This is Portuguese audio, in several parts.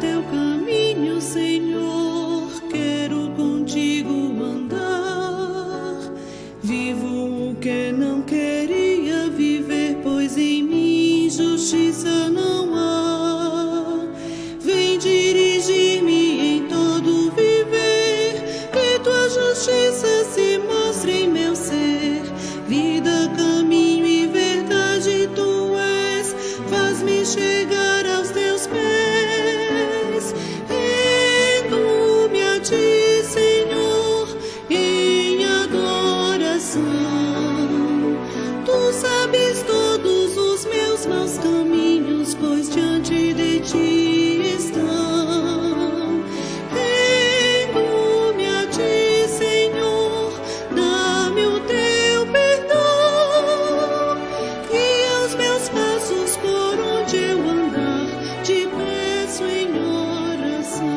teu caminho, Senhor, quero contigo andar. Vivo o que não queria viver, pois em mim justiça não há. Vem dirigir-me em todo viver, que tua justiça se mostre em meu ser. Vida, caminho e verdade tu és, faz-me chegar aos teus pés. Rendo-me a ti, Senhor, em adoração. Tu sabes todos os meus maus caminhos, pois diante de ti estão. Rendo-me a ti, Senhor, dá-me o teu perdão. Guia os meus passos por onde eu andar, te peço em oração.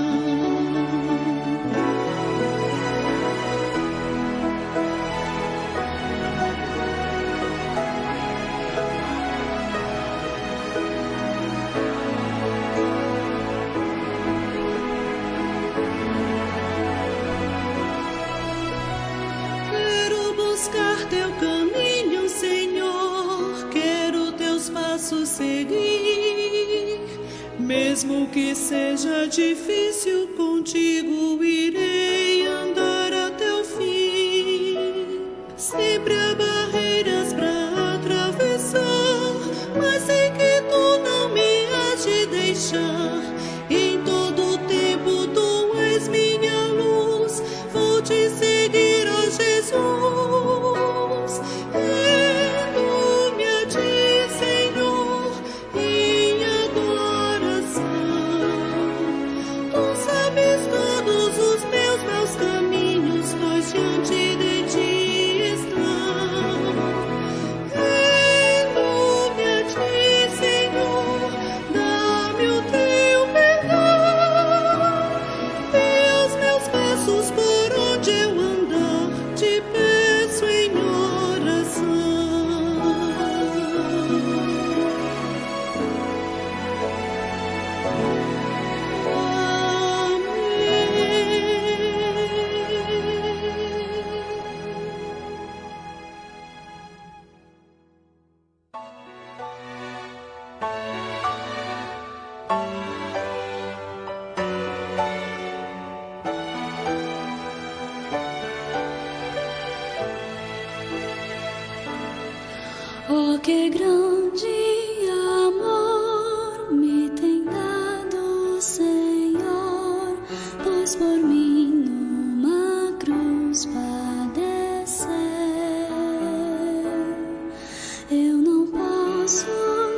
Quero buscar teu caminho, Senhor, quero teus passos seguir. Mesmo que seja difícil, contigo irei andar até o fim. Sempre há barreiras para atravessar, mas sei que tu não me has de deixar. Em todo tempo tu és minha luz, vou te seguir, ó Jesus. Rendo-me a ti, Senhor, em adoração. Tu sabes todos os meus maus caminhos, pois diante de ti estão. Rendo-me a ti, Senhor, dá-me o teu perdão. Guia os meus passos por onde eu andar, te peço em oração. Oh, que grande amor me tem dado o Senhor, pois por mim numa cruz padeceu. Eu não posso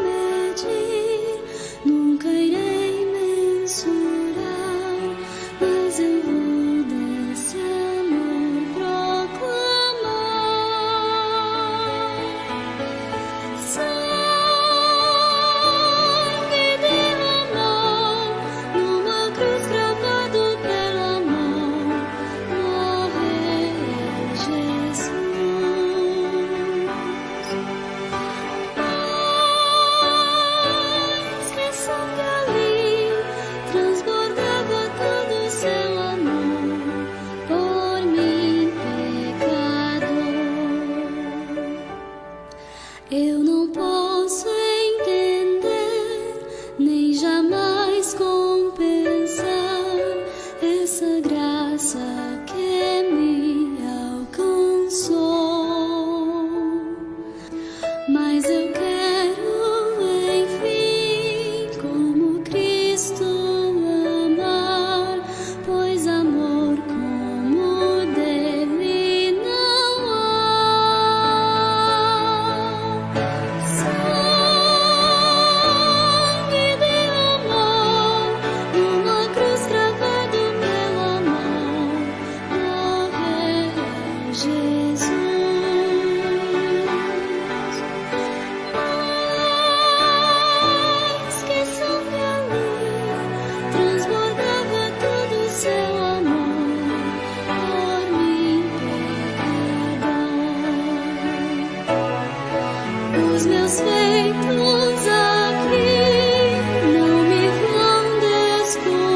medir, nunca irei mensurar, mas eu vou desse amor proclamar. Sangue derramou numa cruz, cravado pelo amor, morreu Jesus. Pois que sangue ali transbordava todo o seu amor por mim, pecador. Eu não posso entender, nem jamais compensar essa graça que me alcançou. Mas eu quero, enfim, como Cristo amar, pois amor como o dele não há. Sangue derramou numa cruz, cravado pelo amor, morreu Jesus. Pois que sangue ali transbordava todo o seu amor por mim, pecador. Os meus feitos aqui não me vão descobrir.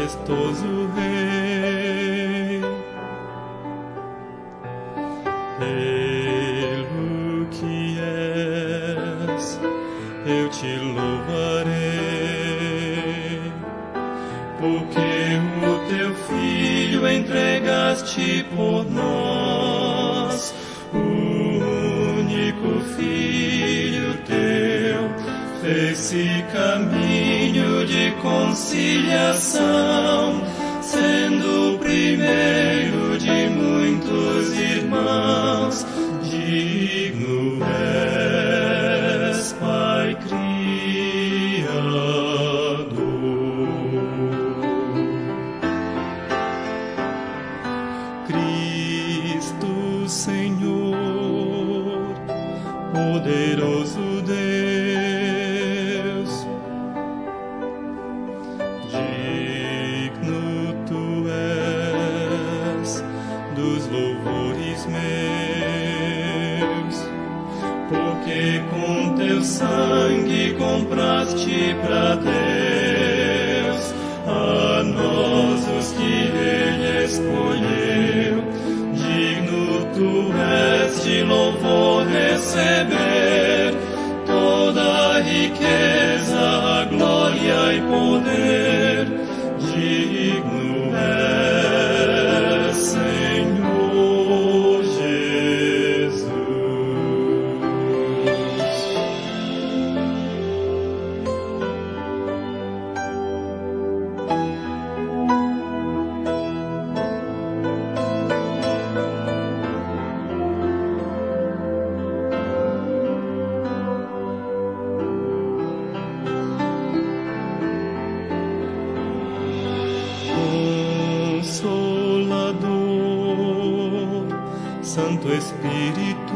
majestoso Rei, pelo que és, eu te louvarei, porque o teu Filho entregaste por nós, o único Filho teu, fez-se caminho de conciliação, sendo o primeiro de muitos irmãos. Digno és, Pai Criador. Cristo Senhor, poderoso Deus, digno tu és dos louvores meus, porque com teu sangue compraste pra Deus a nós os que Ele escolheu. Digno tu és de louvor receber toda a riqueza, a glória e poder. Digno és, Senhor Jesus. Consolador, Santo Espírito,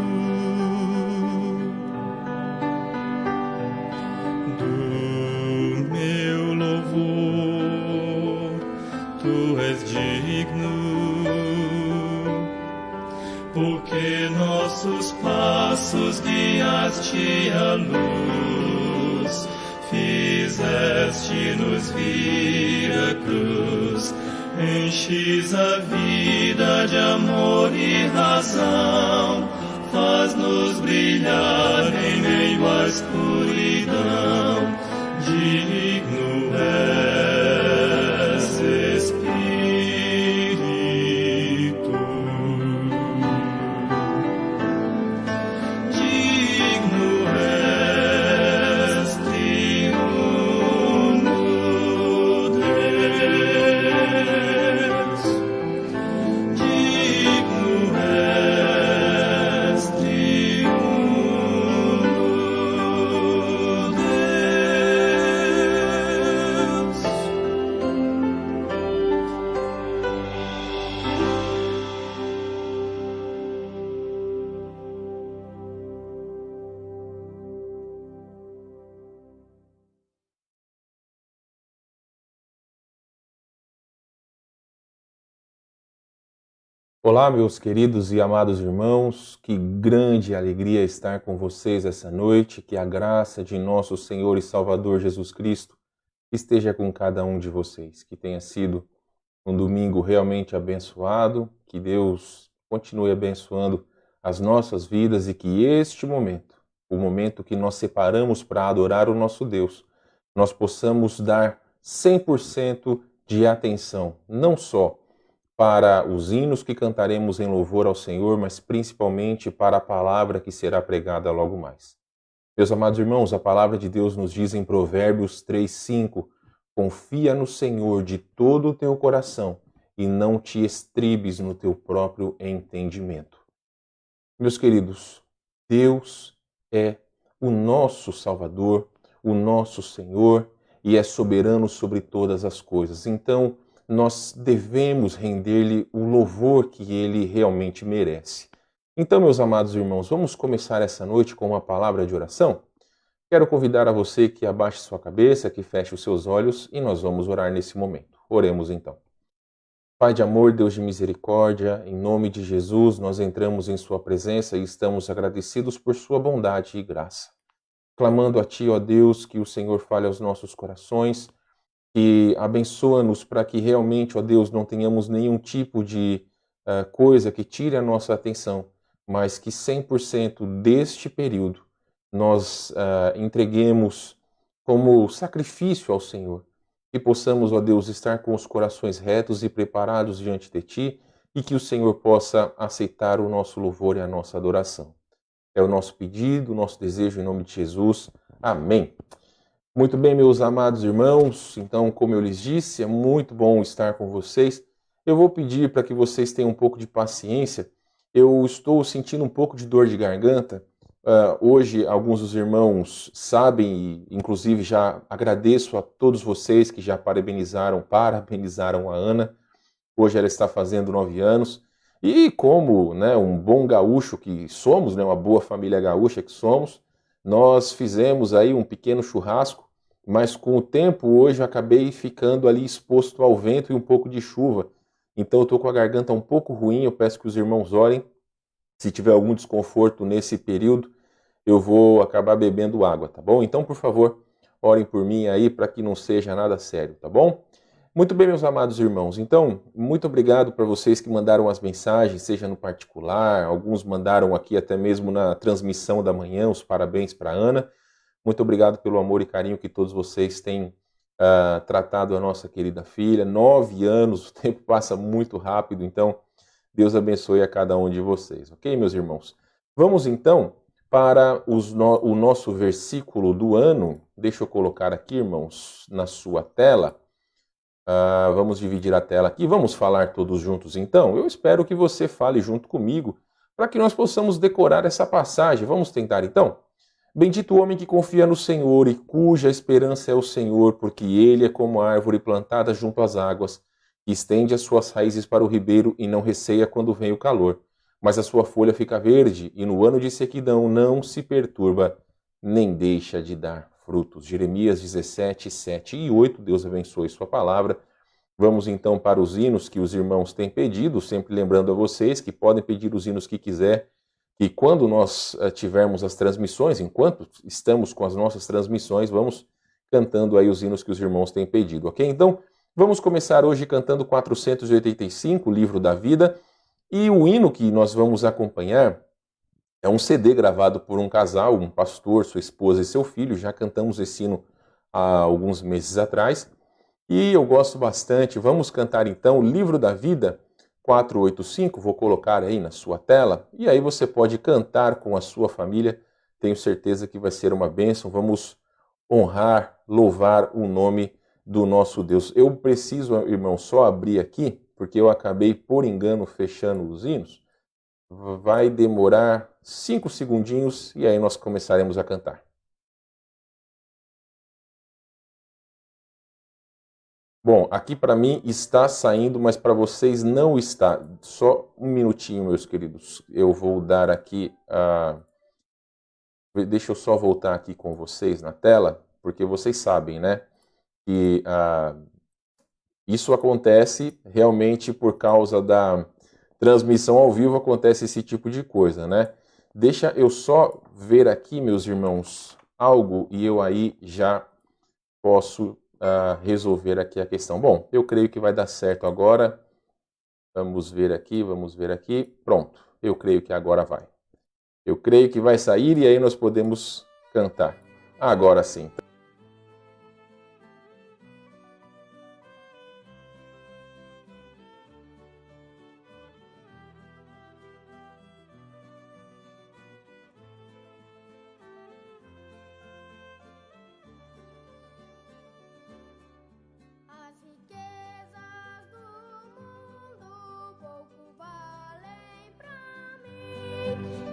do meu louvor, tu és digno, porque nossos passos guiaste à luz, fizeste-nos vir a cruz. Enches a vida de amor e razão, faz-nos brilhar em meio à escuridão. Digno és, Espírito. Digno és, triuno Deus. Digno és, triuno Deus. Olá, meus queridos e amados irmãos, que grande alegria estar com vocês essa noite, que a graça de nosso Senhor e Salvador Jesus Cristo esteja com cada um de vocês, que tenha sido um domingo realmente abençoado, que Deus continue abençoando as nossas vidas e que este momento, o momento que nós separamos para adorar o nosso Deus, nós possamos dar 100% de atenção, não só para os hinos que cantaremos em louvor ao Senhor, mas principalmente para a palavra que será pregada logo mais. Meus amados irmãos, a palavra de Deus nos diz em Provérbios 3:5, confia no Senhor de todo o teu coração e não te estribes no teu próprio entendimento. Meus queridos, Deus é o nosso Salvador, o nosso Senhor e é soberano sobre todas as coisas. Então, nós devemos render-lhe o louvor que ele realmente merece. Então, meus amados irmãos, vamos começar essa noite com uma palavra de oração? Quero convidar a você que abaixe sua cabeça, que feche os seus olhos e nós vamos orar nesse momento. Oremos então. Pai de amor, Deus de misericórdia, em nome de Jesus, nós entramos em sua presença e estamos agradecidos por sua bondade e graça. Clamando a Ti, ó Deus, que o Senhor fale aos nossos corações, que abençoa-nos para que realmente, ó Deus, não tenhamos nenhum tipo de coisa que tire a nossa atenção, mas que 100% deste período nós entreguemos como sacrifício ao Senhor. Que possamos, ó Deus, estar com os corações retos e preparados diante de Ti e que o Senhor possa aceitar o nosso louvor e a nossa adoração. É o nosso pedido, o nosso desejo em nome de Jesus. Amém. Muito bem, meus amados irmãos, então, como eu lhes disse, é muito bom estar com vocês. Eu vou pedir para que vocês tenham um pouco de paciência. Eu estou sentindo um pouco de dor de garganta. Hoje, alguns dos irmãos sabem, e inclusive já agradeço a todos vocês que já parabenizaram a Ana. Hoje ela está fazendo 9 anos. E como, né, um bom gaúcho que somos, né, uma boa família gaúcha que somos, nós fizemos aí um pequeno churrasco, mas com o tempo hoje eu acabei ficando ali exposto ao vento e um pouco de chuva. Então eu estou com a garganta um pouco ruim, eu peço que os irmãos orem. Se tiver algum desconforto nesse período, eu vou acabar bebendo água, tá bom? Então, por favor, orem por mim aí para que não seja nada sério, tá bom? Muito bem, meus amados irmãos. Então, muito obrigado para vocês que mandaram as mensagens, seja no particular, alguns mandaram aqui até mesmo na transmissão da manhã, os parabéns para a Ana. Muito obrigado pelo amor e carinho que todos vocês têm tratado a nossa querida filha. 9 anos, o tempo passa muito rápido, então Deus abençoe a cada um de vocês, ok, meus irmãos? Vamos então para o nosso versículo do ano. Deixa eu colocar aqui, irmãos, na sua tela. Vamos dividir a tela aqui. Vamos falar todos juntos então? Eu espero que você fale junto comigo para que nós possamos decorar essa passagem. Vamos tentar então? Bendito o homem que confia no Senhor e cuja esperança é o Senhor, porque ele é como a árvore plantada junto às águas, que estende as suas raízes para o ribeiro e não receia quando vem o calor. Mas a sua folha fica verde e no ano de sequidão não se perturba, nem deixa de dar frutos. Jeremias 17, 7 e 8. Deus abençoe sua palavra. Vamos então para os hinos que os irmãos têm pedido, sempre lembrando a vocês que podem pedir os hinos que quiser, que quando nós tivermos as transmissões, enquanto estamos com as nossas transmissões, vamos cantando aí os hinos que os irmãos têm pedido, ok? Então, vamos começar hoje cantando 485, o Livro da Vida, e o hino que nós vamos acompanhar é um CD gravado por um casal, um pastor, sua esposa e seu filho. Já cantamos esse hino há alguns meses atrás, e eu gosto bastante. Vamos cantar então o Livro da Vida, 485, vou colocar aí na sua tela, e aí você pode cantar com a sua família, tenho certeza que vai ser uma bênção. Vamos honrar, louvar o nome do nosso Deus. Eu preciso, irmão, só abrir aqui, porque eu acabei por engano fechando os hinos. Vai demorar 5 segundinhos e aí nós começaremos a cantar. Bom, aqui para mim está saindo, mas para vocês não está. Só um minutinho, meus queridos. Eu vou dar aqui Deixa eu só voltar aqui com vocês na tela, porque vocês sabem, né, que isso acontece realmente por causa da transmissão ao vivo, acontece esse tipo de coisa, né? Deixa eu só ver aqui, meus irmãos, algo e eu aí já posso resolver aqui a questão. Bom, eu creio que vai dar certo agora. Vamos ver aqui. Pronto, eu creio que agora vai. Eu creio que vai sair e aí nós podemos cantar. Agora sim.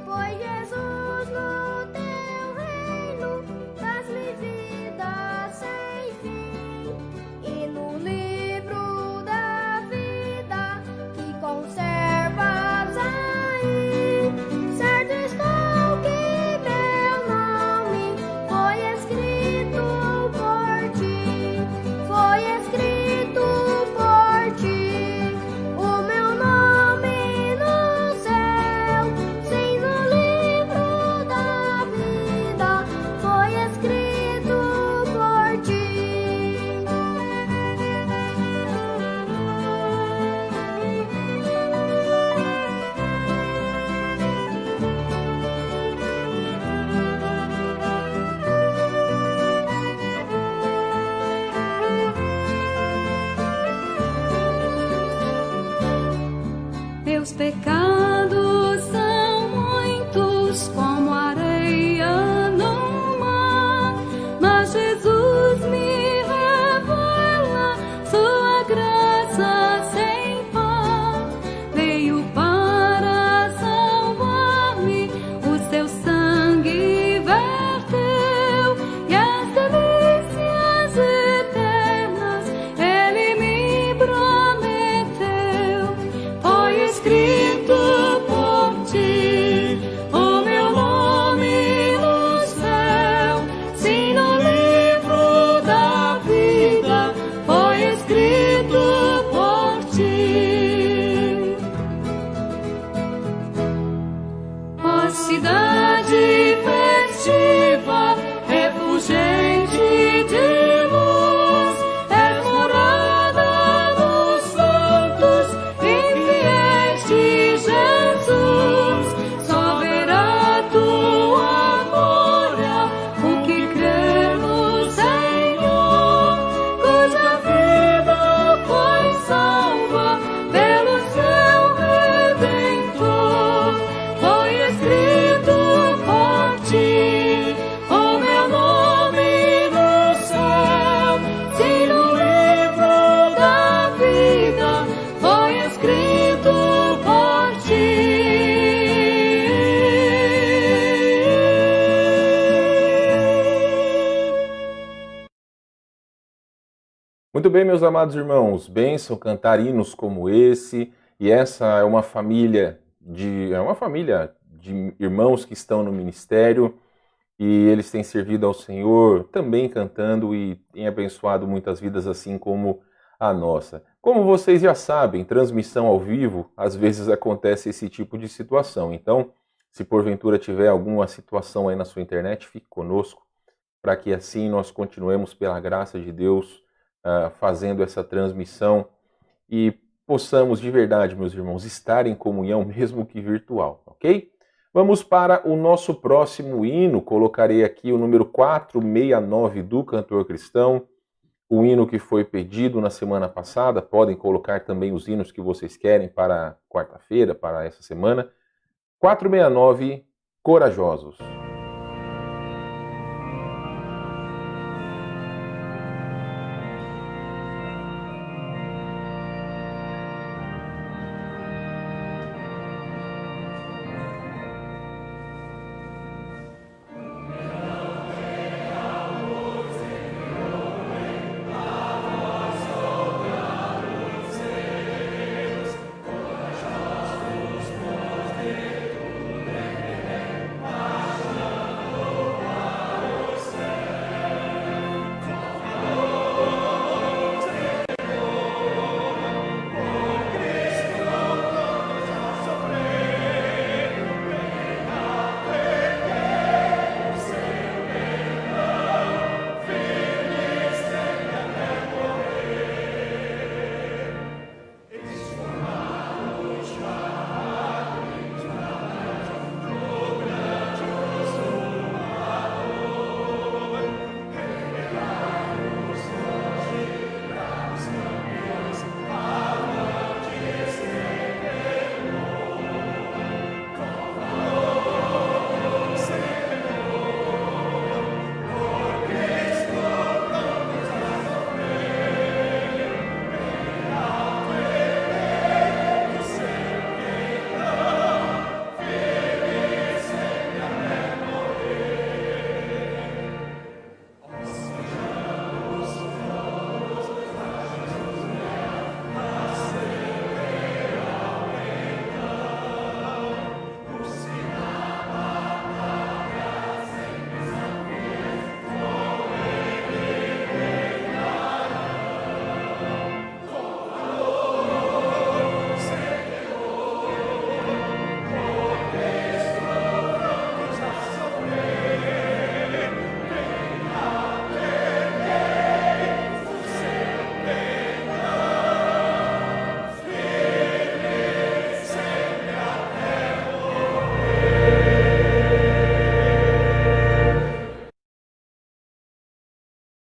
Pois Jesus no teu reino faz-me vir. pecados são muitos como a areia no mar, mas Jesus me revela sua graça sem par. Veio para salvar-me, o seu sangue verteu, e as delícias eternas ele me prometeu. Foi escrito por ti o meu nome no céu, sim, no livro da vida foi escrito por ti. Ó cidade festiva, refulgente de luz, és morada dos santos infiéis de Jesus. Só verá tua glória o que crê no Senhor, cuja vida foi salva pelo seu Redentor. Foi escrito por ti o meu nome no céu, sim, no livro da vida foi escrito por ti. Muito bem, meus amados irmãos, bênção cantar hinos como esse, e essa é uma família de irmãos que estão no ministério, e eles têm servido ao Senhor também cantando e têm abençoado muitas vidas assim como a nossa. Como vocês já sabem, transmissão ao vivo, às vezes acontece esse tipo de situação, então se porventura tiver alguma situação aí na sua internet, fique conosco, para que assim nós continuemos pela graça de Deus fazendo essa transmissão e possamos de verdade, meus irmãos, estar em comunhão, mesmo que virtual, ok? Vamos para o nosso próximo hino. Colocarei aqui o número 469 do Cantor Cristão, o hino que foi pedido na semana passada. Podem colocar também os hinos que vocês querem para quarta-feira, para essa semana. 469, Corajosos.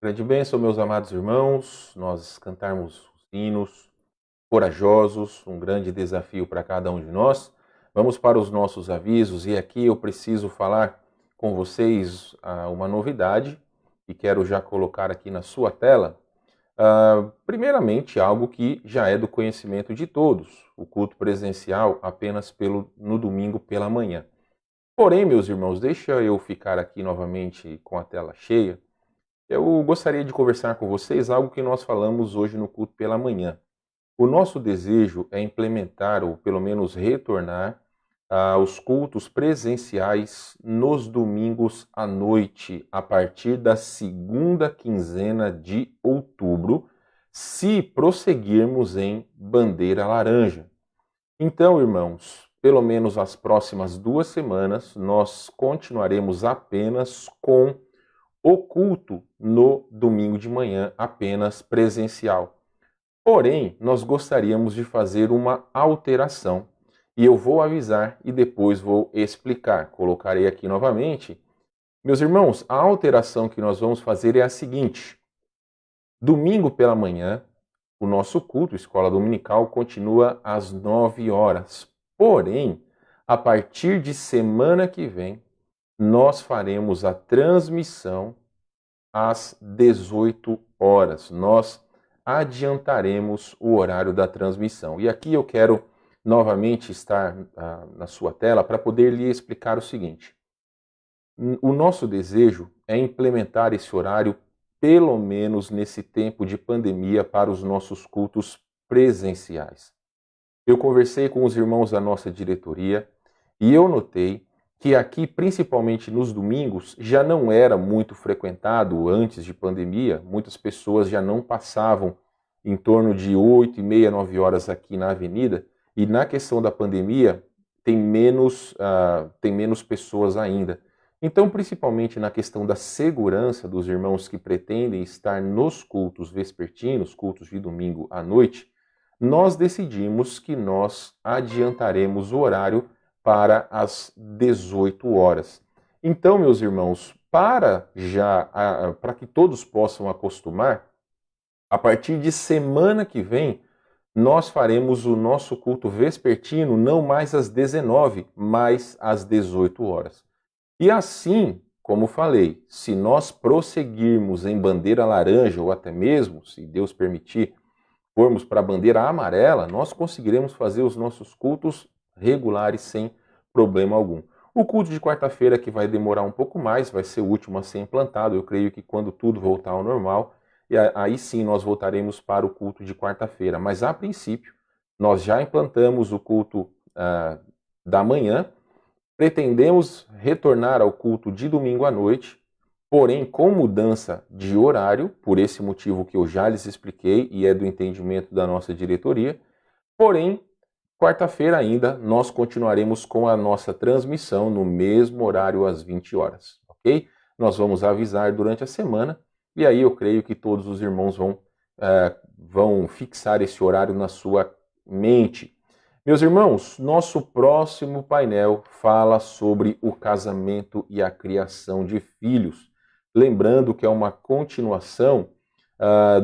Grande bênção, meus amados irmãos, nós cantarmos os hinos corajosos, um grande desafio para cada um de nós. Vamos para os nossos avisos e aqui eu preciso falar com vocês uma novidade e quero já colocar aqui na sua tela. Primeiramente, algo que já é do conhecimento de todos, o culto presencial apenas no domingo pela manhã. Porém, meus irmãos, deixa eu ficar aqui novamente com a tela cheia. Eu gostaria de conversar com vocês algo que nós falamos hoje no culto pela manhã. O nosso desejo é implementar, ou pelo menos retornar, aos cultos presenciais nos domingos à noite, a partir da segunda quinzena de outubro, se prosseguirmos em bandeira laranja. Então, irmãos, pelo menos as próximas 2 semanas, nós continuaremos apenas com o culto no domingo de manhã, apenas presencial. Porém, nós gostaríamos de fazer uma alteração e eu vou avisar e depois vou explicar. Colocarei aqui novamente. Meus irmãos, a alteração que nós vamos fazer é a seguinte. Domingo pela manhã, o nosso culto, Escola Dominical, continua às 9 horas. Porém, a partir de semana que vem, nós faremos a transmissão às 18 horas. Nós adiantaremos o horário da transmissão. E aqui eu quero novamente estar na sua tela para poder lhe explicar o seguinte. O nosso desejo é implementar esse horário pelo menos nesse tempo de pandemia para os nossos cultos presenciais. Eu conversei com os irmãos da nossa diretoria e eu notei que aqui, principalmente nos domingos, já não era muito frequentado antes de pandemia. Muitas pessoas já não passavam em torno de 8h30, 9 horas aqui na avenida. E na questão da pandemia, tem menos pessoas ainda. Então, principalmente na questão da segurança dos irmãos que pretendem estar nos cultos vespertinos, cultos de domingo à noite, nós decidimos que nós adiantaremos o horário para as 18 horas. Então, meus irmãos, para que todos possam acostumar, a partir de semana que vem, nós faremos o nosso culto vespertino não mais às 19, mas às 18 horas. E assim, como falei, se nós prosseguirmos em bandeira laranja, ou até mesmo, se Deus permitir, formos para a bandeira amarela, nós conseguiremos fazer os nossos cultos regulares sem problema algum. O culto de quarta-feira, que vai demorar um pouco mais, vai ser o último a ser implantado. Eu creio que quando tudo voltar ao normal, e aí sim nós voltaremos para o culto de quarta-feira. Mas a princípio, nós já implantamos o culto da manhã, pretendemos retornar ao culto de domingo à noite, porém com mudança de horário, por esse motivo que eu já lhes expliquei e é do entendimento da nossa diretoria. Porém, quarta-feira ainda nós continuaremos com a nossa transmissão no mesmo horário às 20 horas, ok? Nós vamos avisar durante a semana e aí eu creio que todos os irmãos vão fixar esse horário na sua mente. Meus irmãos, nosso próximo painel fala sobre o casamento e a criação de filhos. Lembrando que é uma continuação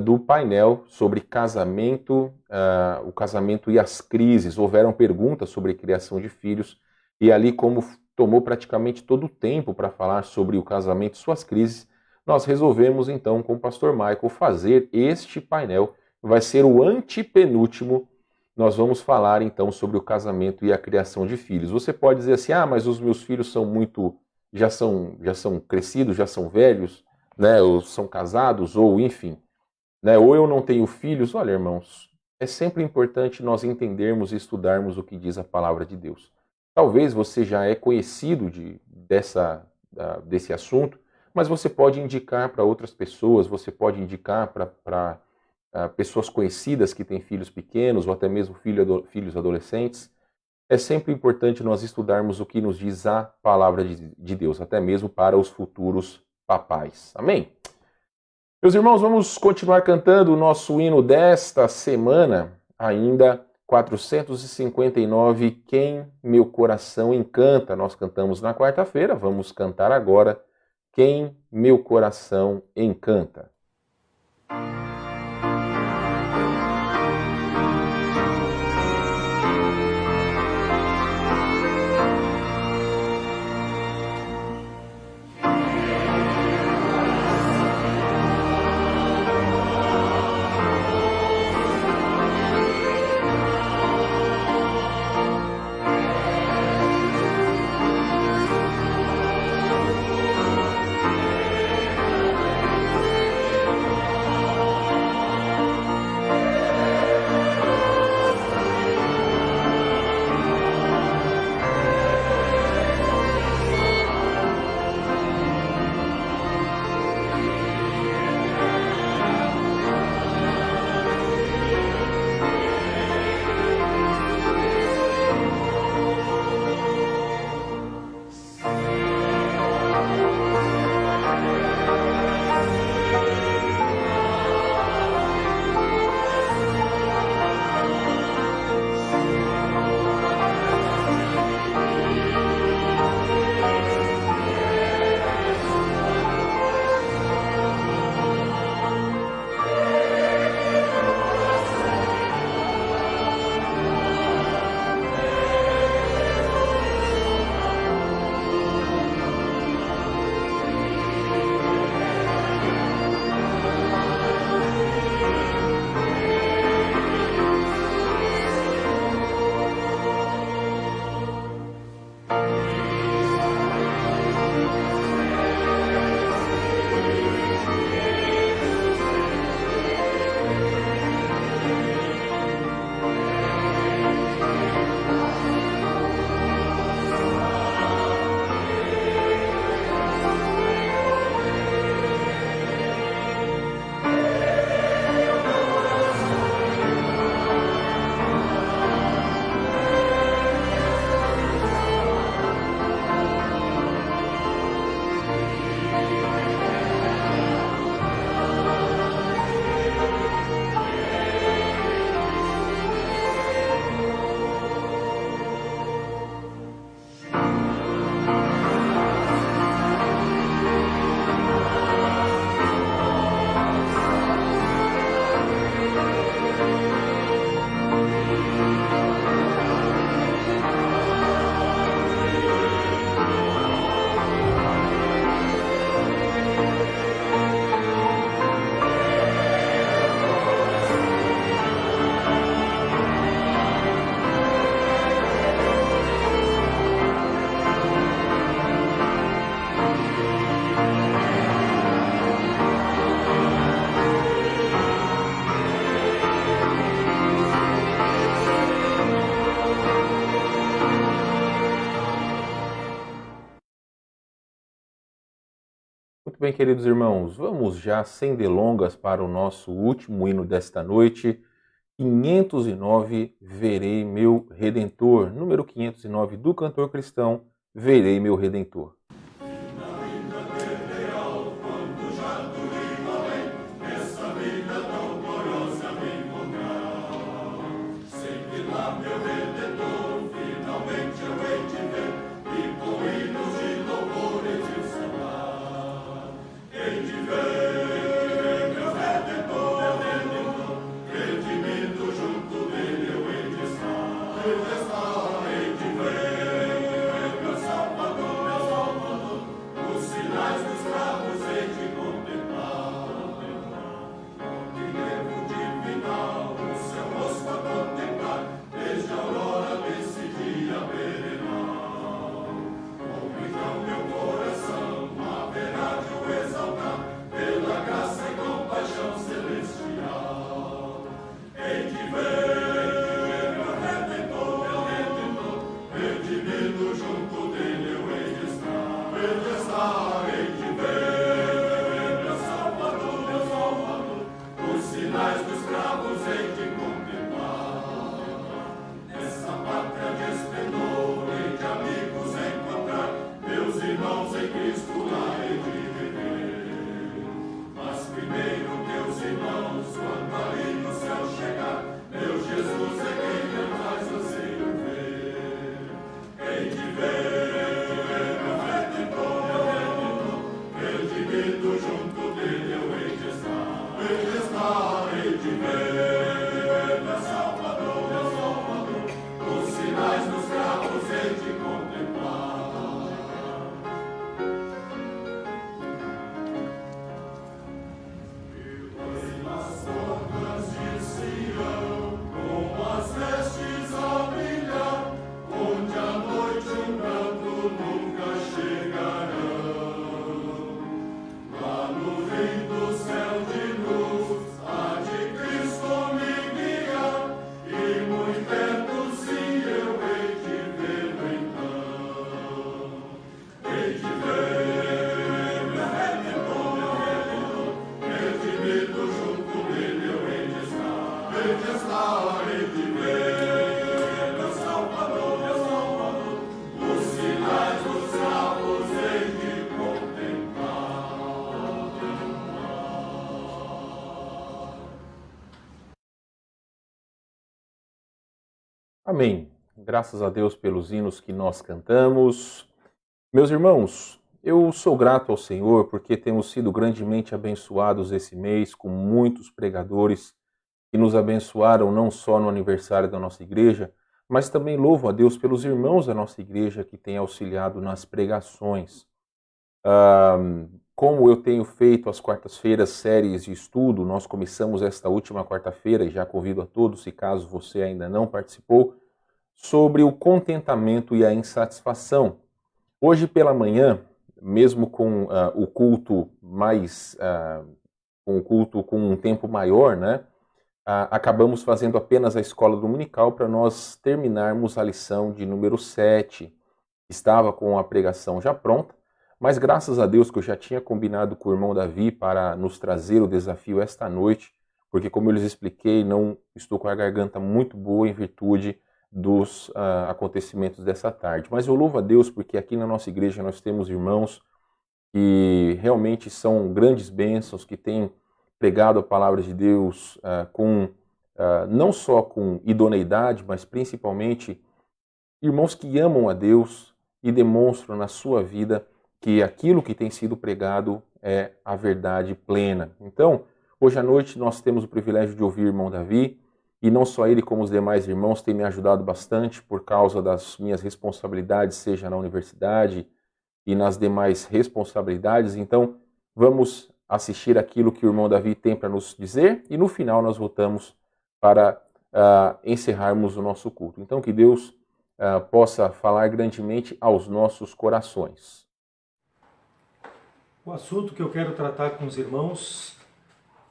do painel sobre casamento, o casamento e as crises. Houveram perguntas sobre criação de filhos e ali, como tomou praticamente todo o tempo para falar sobre o casamento e suas crises, nós resolvemos então com o pastor Michael fazer este painel. Vai ser o antepenúltimo. Nós vamos falar então sobre o casamento e a criação de filhos. Você pode dizer assim, mas os meus filhos são já são crescidos, já são velhos, né? Ou são casados, ou enfim, né? Ou eu não tenho filhos. Olha, irmãos, é sempre importante nós entendermos e estudarmos o que diz a palavra de Deus. Talvez você já é conhecido desse assunto, mas você pode indicar para outras pessoas, você pode indicar para pessoas conhecidas que têm filhos pequenos ou até mesmo filhos adolescentes. É sempre importante nós estudarmos o que nos diz a palavra de Deus, até mesmo para os futuros papais. Amém? Meus irmãos, vamos continuar cantando o nosso hino desta semana, ainda 459, Quem Meu Coração Encanta. Nós cantamos na quarta-feira, vamos cantar agora, Quem Meu Coração Encanta. Muito bem, queridos irmãos, vamos já sem delongas para o nosso último hino desta noite, 509, Verei meu Redentor, número 509 do cantor cristão, Verei meu Redentor. Amém. Graças a Deus pelos hinos que nós cantamos. Meus irmãos, eu sou grato ao Senhor porque temos sido grandemente abençoados esse mês com muitos pregadores que nos abençoaram não só no aniversário da nossa igreja, mas também louvo a Deus pelos irmãos da nossa igreja que têm auxiliado nas pregações. Como eu tenho feito às quartas-feiras séries de estudo, nós começamos esta última quarta-feira e já convido a todos, se caso você ainda não participou, sobre o contentamento e a insatisfação. Hoje pela manhã, mesmo com o culto com um tempo maior, né? Acabamos fazendo apenas a escola dominical para nós terminarmos a lição de número 7. Estava com a pregação já pronta, mas graças a Deus que eu já tinha combinado com o irmão Davi para nos trazer o desafio esta noite, porque como eu lhes expliquei, não estou com a garganta muito boa em virtude dos acontecimentos dessa tarde. Mas eu louvo a Deus porque aqui na nossa igreja nós temos irmãos que realmente são grandes bênçãos, que têm pregado a palavra de Deus não só com idoneidade, mas principalmente irmãos que amam a Deus e demonstram na sua vida que aquilo que tem sido pregado é a verdade plena. Então, hoje à noite nós temos o privilégio de ouvir o irmão Davi, e não só ele como os demais irmãos têm me ajudado bastante por causa das minhas responsabilidades, seja na universidade e nas demais responsabilidades. Então, vamos assistir aquilo que o irmão Davi tem para nos dizer e no final nós voltamos para encerrarmos o nosso culto. Então, que Deus possa falar grandemente aos nossos corações. O assunto que eu quero tratar com os irmãos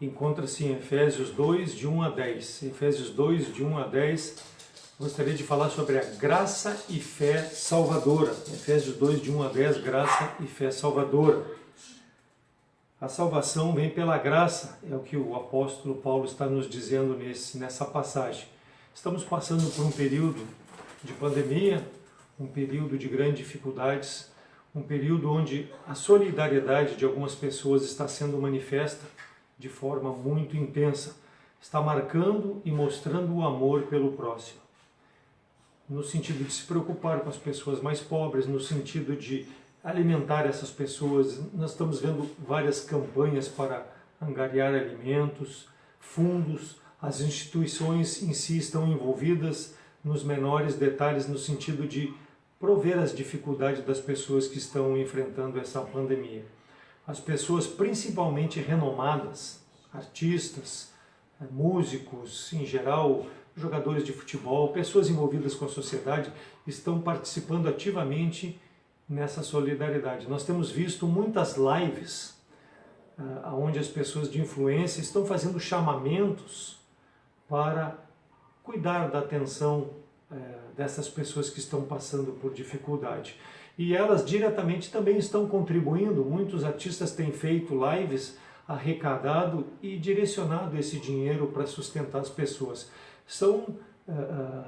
encontra-se em Efésios 2, de 1 a 10. Efésios 2, de 1 a 10, gostaria de falar sobre a graça e fé salvadora. Efésios 2, de 1 a 10, graça e fé salvadora. A salvação vem pela graça, é o que o apóstolo Paulo está nos dizendo nessa passagem. Estamos passando por um período de pandemia, um período de grandes dificuldades, um período onde a solidariedade de algumas pessoas está sendo manifesta de forma muito intensa, está marcando e mostrando o amor pelo próximo, no sentido de se preocupar com as pessoas mais pobres, no sentido de alimentar essas pessoas. Nós estamos vendo várias campanhas para angariar alimentos, fundos, as instituições em si estão envolvidas nos menores detalhes no sentido de prover as dificuldades das pessoas que estão enfrentando essa pandemia. As pessoas principalmente renomadas, artistas, músicos em geral, jogadores de futebol, pessoas envolvidas com a sociedade, estão participando ativamente nessa solidariedade. Nós temos visto muitas lives onde as pessoas de influência estão fazendo chamamentos para cuidar da atenção dessas pessoas que estão passando por dificuldade. E elas diretamente também estão contribuindo. Muitos artistas têm feito lives, arrecadado e direcionado esse dinheiro para sustentar as pessoas. São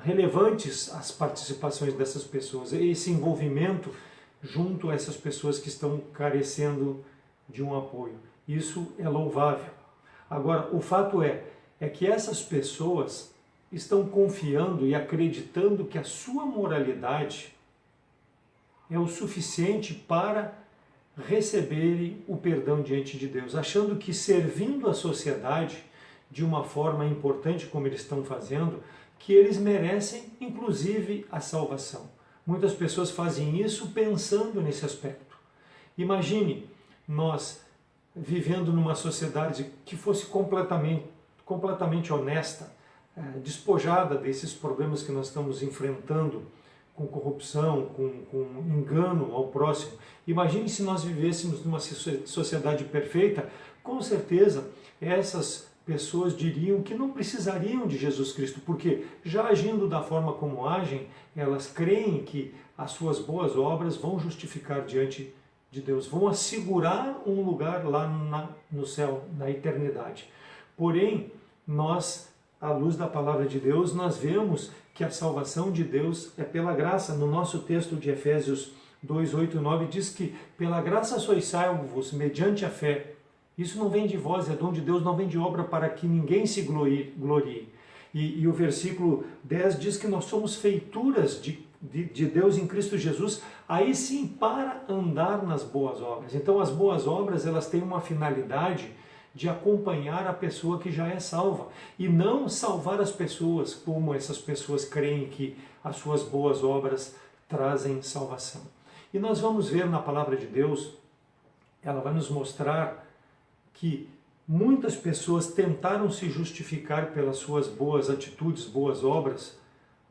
relevantes as participações dessas pessoas, esse envolvimento junto a essas pessoas que estão carecendo de um apoio. Isso é louvável. Agora, o fato é que essas pessoas estão confiando e acreditando que a sua moralidade é o suficiente para receberem o perdão diante de Deus, achando que servindo a sociedade de uma forma importante como eles estão fazendo, que eles merecem inclusive a salvação. Muitas pessoas fazem isso pensando nesse aspecto. Imagine nós vivendo numa sociedade que fosse completamente honesta, despojada desses problemas que nós estamos enfrentando, com corrupção, com engano ao próximo. Imagine se nós vivêssemos numa sociedade perfeita, com certeza essas pessoas diriam que não precisariam de Jesus Cristo, porque já agindo da forma como agem, elas creem que as suas boas obras vão justificar diante de Deus, vão assegurar um lugar lá no céu, na eternidade. Porém, nós, à luz da palavra de Deus, nós vemos que a salvação de Deus é pela graça. No nosso texto de Efésios 2, 8 e 9 diz que pela graça sois salvos mediante a fé. Isso não vem de vós, é dom de Deus, não vem de obra para que ninguém se glorie. E o versículo 10 diz que nós somos feituras de Deus em Cristo Jesus, aí sim para andar nas boas obras. Então as boas obras, elas têm uma finalidade de acompanhar a pessoa que já é salva e não salvar as pessoas como essas pessoas creem que as suas boas obras trazem salvação. E nós vamos ver na palavra de Deus, ela vai nos mostrar que muitas pessoas tentaram se justificar pelas suas boas atitudes, boas obras,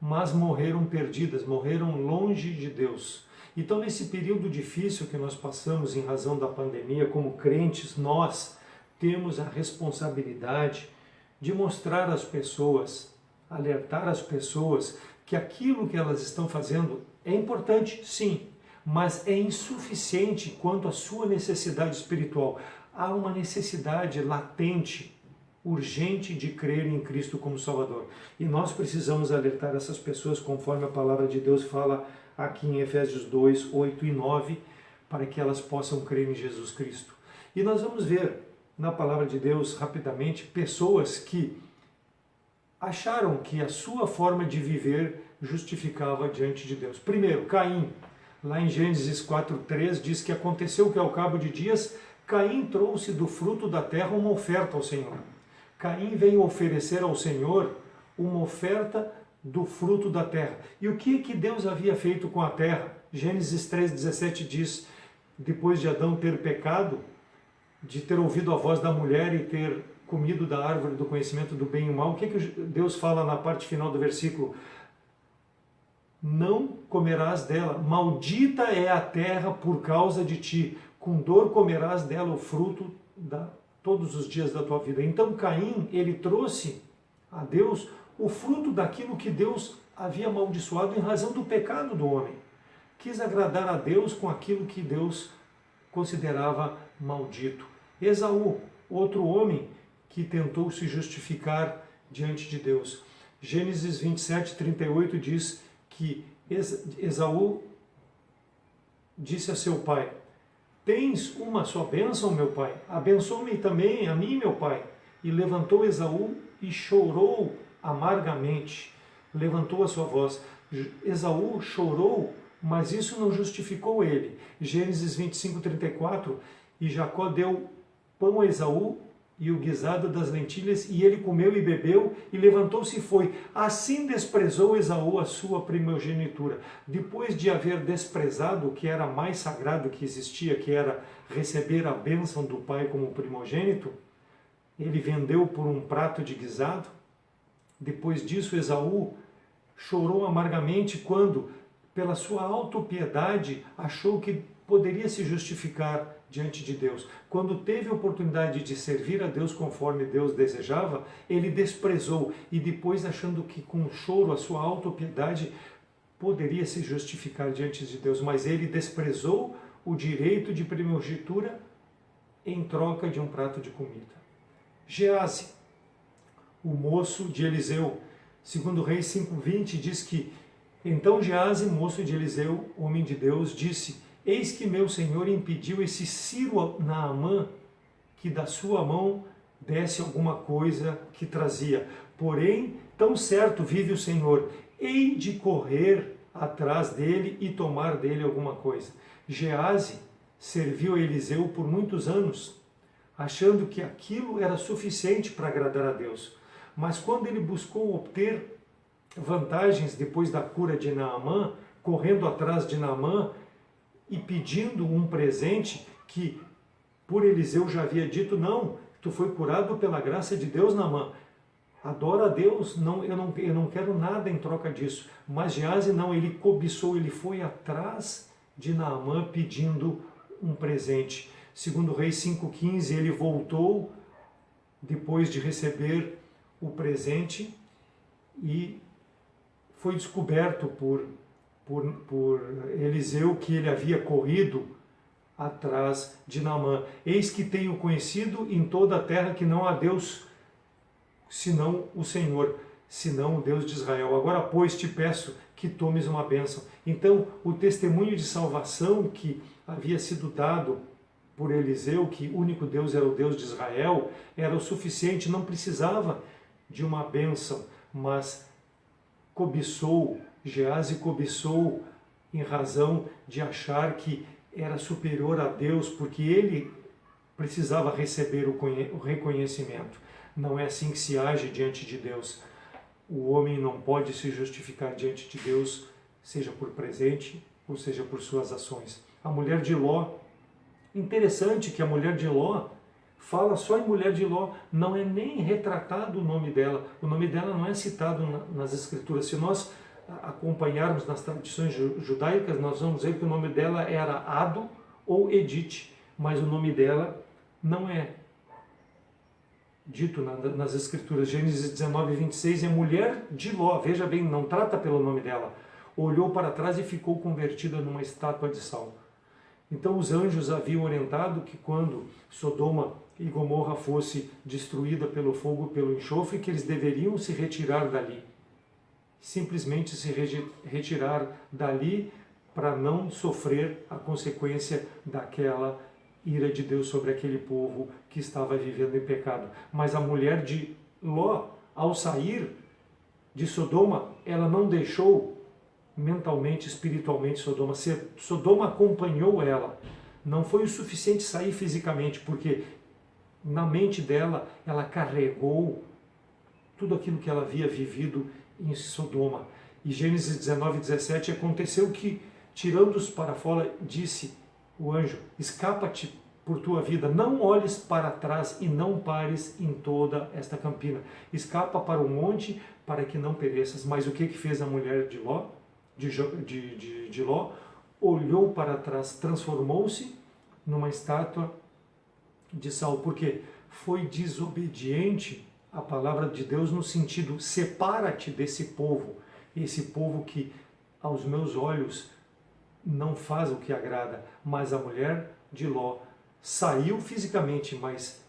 mas morreram perdidas, morreram longe de Deus. Então, nesse período difícil que nós passamos em razão da pandemia, como crentes, nós temos a responsabilidade de mostrar às pessoas, alertar as pessoas que aquilo que elas estão fazendo é importante, sim, mas é insuficiente quanto à sua necessidade espiritual. Há uma necessidade latente, urgente de crer em Cristo como Salvador. E nós precisamos alertar essas pessoas, conforme a palavra de Deus fala aqui em Efésios 2, 8 e 9, para que elas possam crer em Jesus Cristo. E nós vamos ver na palavra de Deus, rapidamente, pessoas que acharam que a sua forma de viver justificava diante de Deus. Primeiro, Caim. Lá em Gênesis 4:3 diz que aconteceu que ao cabo de dias, Caim trouxe do fruto da terra uma oferta ao Senhor. Caim veio oferecer ao Senhor uma oferta do fruto da terra. E o que Deus havia feito com a terra? Gênesis 3:17 diz, depois de Adão ter pecado, de ter ouvido a voz da mulher e ter comido da árvore do conhecimento do bem e do mal, o que Deus fala na parte final do versículo? Não comerás dela, maldita é a terra por causa de ti, com dor comerás dela o fruto todos os dias da tua vida. Então Caim, ele trouxe a Deus o fruto daquilo que Deus havia amaldiçoado em razão do pecado do homem. Quis agradar a Deus com aquilo que Deus considerava maldito. Esaú, outro homem que tentou se justificar diante de Deus. Gênesis 27, 38 diz que Esaú disse a seu pai: tens uma só bênção, meu pai? Abençoa-me também, a mim, meu pai. E levantou Esaú e chorou amargamente. Levantou a sua voz. Esaú chorou, mas isso não justificou ele. Gênesis 25, 34, e Jacó deu pão a Esaú e o guisado das lentilhas, e ele comeu e bebeu, e levantou-se e foi. Assim desprezou Esaú a sua primogenitura. Depois de haver desprezado o que era mais sagrado que existia, que era receber a bênção do pai como primogênito, ele vendeu por um prato de guisado. Depois disso, Esaú chorou amargamente quando, pela sua autopiedade, achou que poderia se justificar diante de Deus. Quando teve a oportunidade de servir a Deus conforme Deus desejava, ele desprezou, e depois, achando que com choro a sua autopiedade poderia se justificar diante de Deus, mas ele desprezou o direito de primogenitura em troca de um prato de comida. Geazi, o moço de Eliseu, segundo Reis 5:20, diz que então Geazi, moço de Eliseu, homem de Deus, disse: eis que meu senhor impediu esse Ciro Naamã que da sua mão desse alguma coisa que trazia. Porém, tão certo vive o Senhor, hei de correr atrás dele e tomar dele alguma coisa. Geazi serviu a Eliseu por muitos anos, achando que aquilo era suficiente para agradar a Deus. Mas quando ele buscou obter vantagens depois da cura de Naamã, correndo atrás de Naamã e pedindo um presente que por Eliseu já havia dito: não, tu foi curado pela graça de Deus, Naamã, adora a Deus, não, eu não quero nada em troca disso. Mas Geazi não, ele cobiçou, ele foi atrás de Naamã pedindo um presente. Segundo Reis 5:15, ele voltou depois de receber o presente e foi descoberto por Eliseu que ele havia corrido atrás de Naamã. Eis que tenho conhecido em toda a terra que não há Deus senão o Senhor, senão o Deus de Israel. Agora, pois, te peço que tomes uma bênção. Então, o testemunho de salvação que havia sido dado por Eliseu, que o único Deus era o Deus de Israel, era o suficiente, não precisava de uma bênção, mas Geazi cobiçou em razão de achar que era superior a Deus, porque ele precisava receber o reconhecimento. Não é assim que se age diante de Deus. O homem não pode se justificar diante de Deus, seja por presente ou seja por suas ações. A mulher de Ló, interessante que a mulher de Ló fala só em mulher de Ló, não é nem retratado o nome dela não é citado nas escrituras. Se nós acompanharmos nas tradições judaicas, nós vamos ver que o nome dela era Ado ou Edite, mas o nome dela não é dito nas escrituras. Gênesis 19:26 é mulher de Ló, veja bem, não trata pelo nome dela. Olhou para trás e ficou convertida numa estátua de sal. Então os anjos haviam orientado que quando Sodoma e Gomorra fosse destruída pelo fogo e pelo enxofre, que eles deveriam se retirar dali. Simplesmente se retirar dali para não sofrer a consequência daquela ira de Deus sobre aquele povo que estava vivendo em pecado. Mas a mulher de Ló, ao sair de Sodoma, ela não deixou mentalmente, espiritualmente Sodoma. Sodoma acompanhou ela. Não foi o suficiente sair fisicamente, porque na mente dela, ela carregou tudo aquilo que ela havia vivido em Sodoma. E Gênesis 19:17, aconteceu que, tirando-os para fora, disse o anjo: escapa-te por tua vida, não olhes para trás e não pares em toda esta campina. Escapa para o monte para que não pereças. Mas o que fez a mulher de Ló? De Ló, olhou para trás, transformou-se numa estátua de sal, porque foi desobediente à palavra de Deus no sentido: separa-te desse povo, esse povo que aos meus olhos não faz o que agrada. Mas a mulher de Ló saiu fisicamente, mas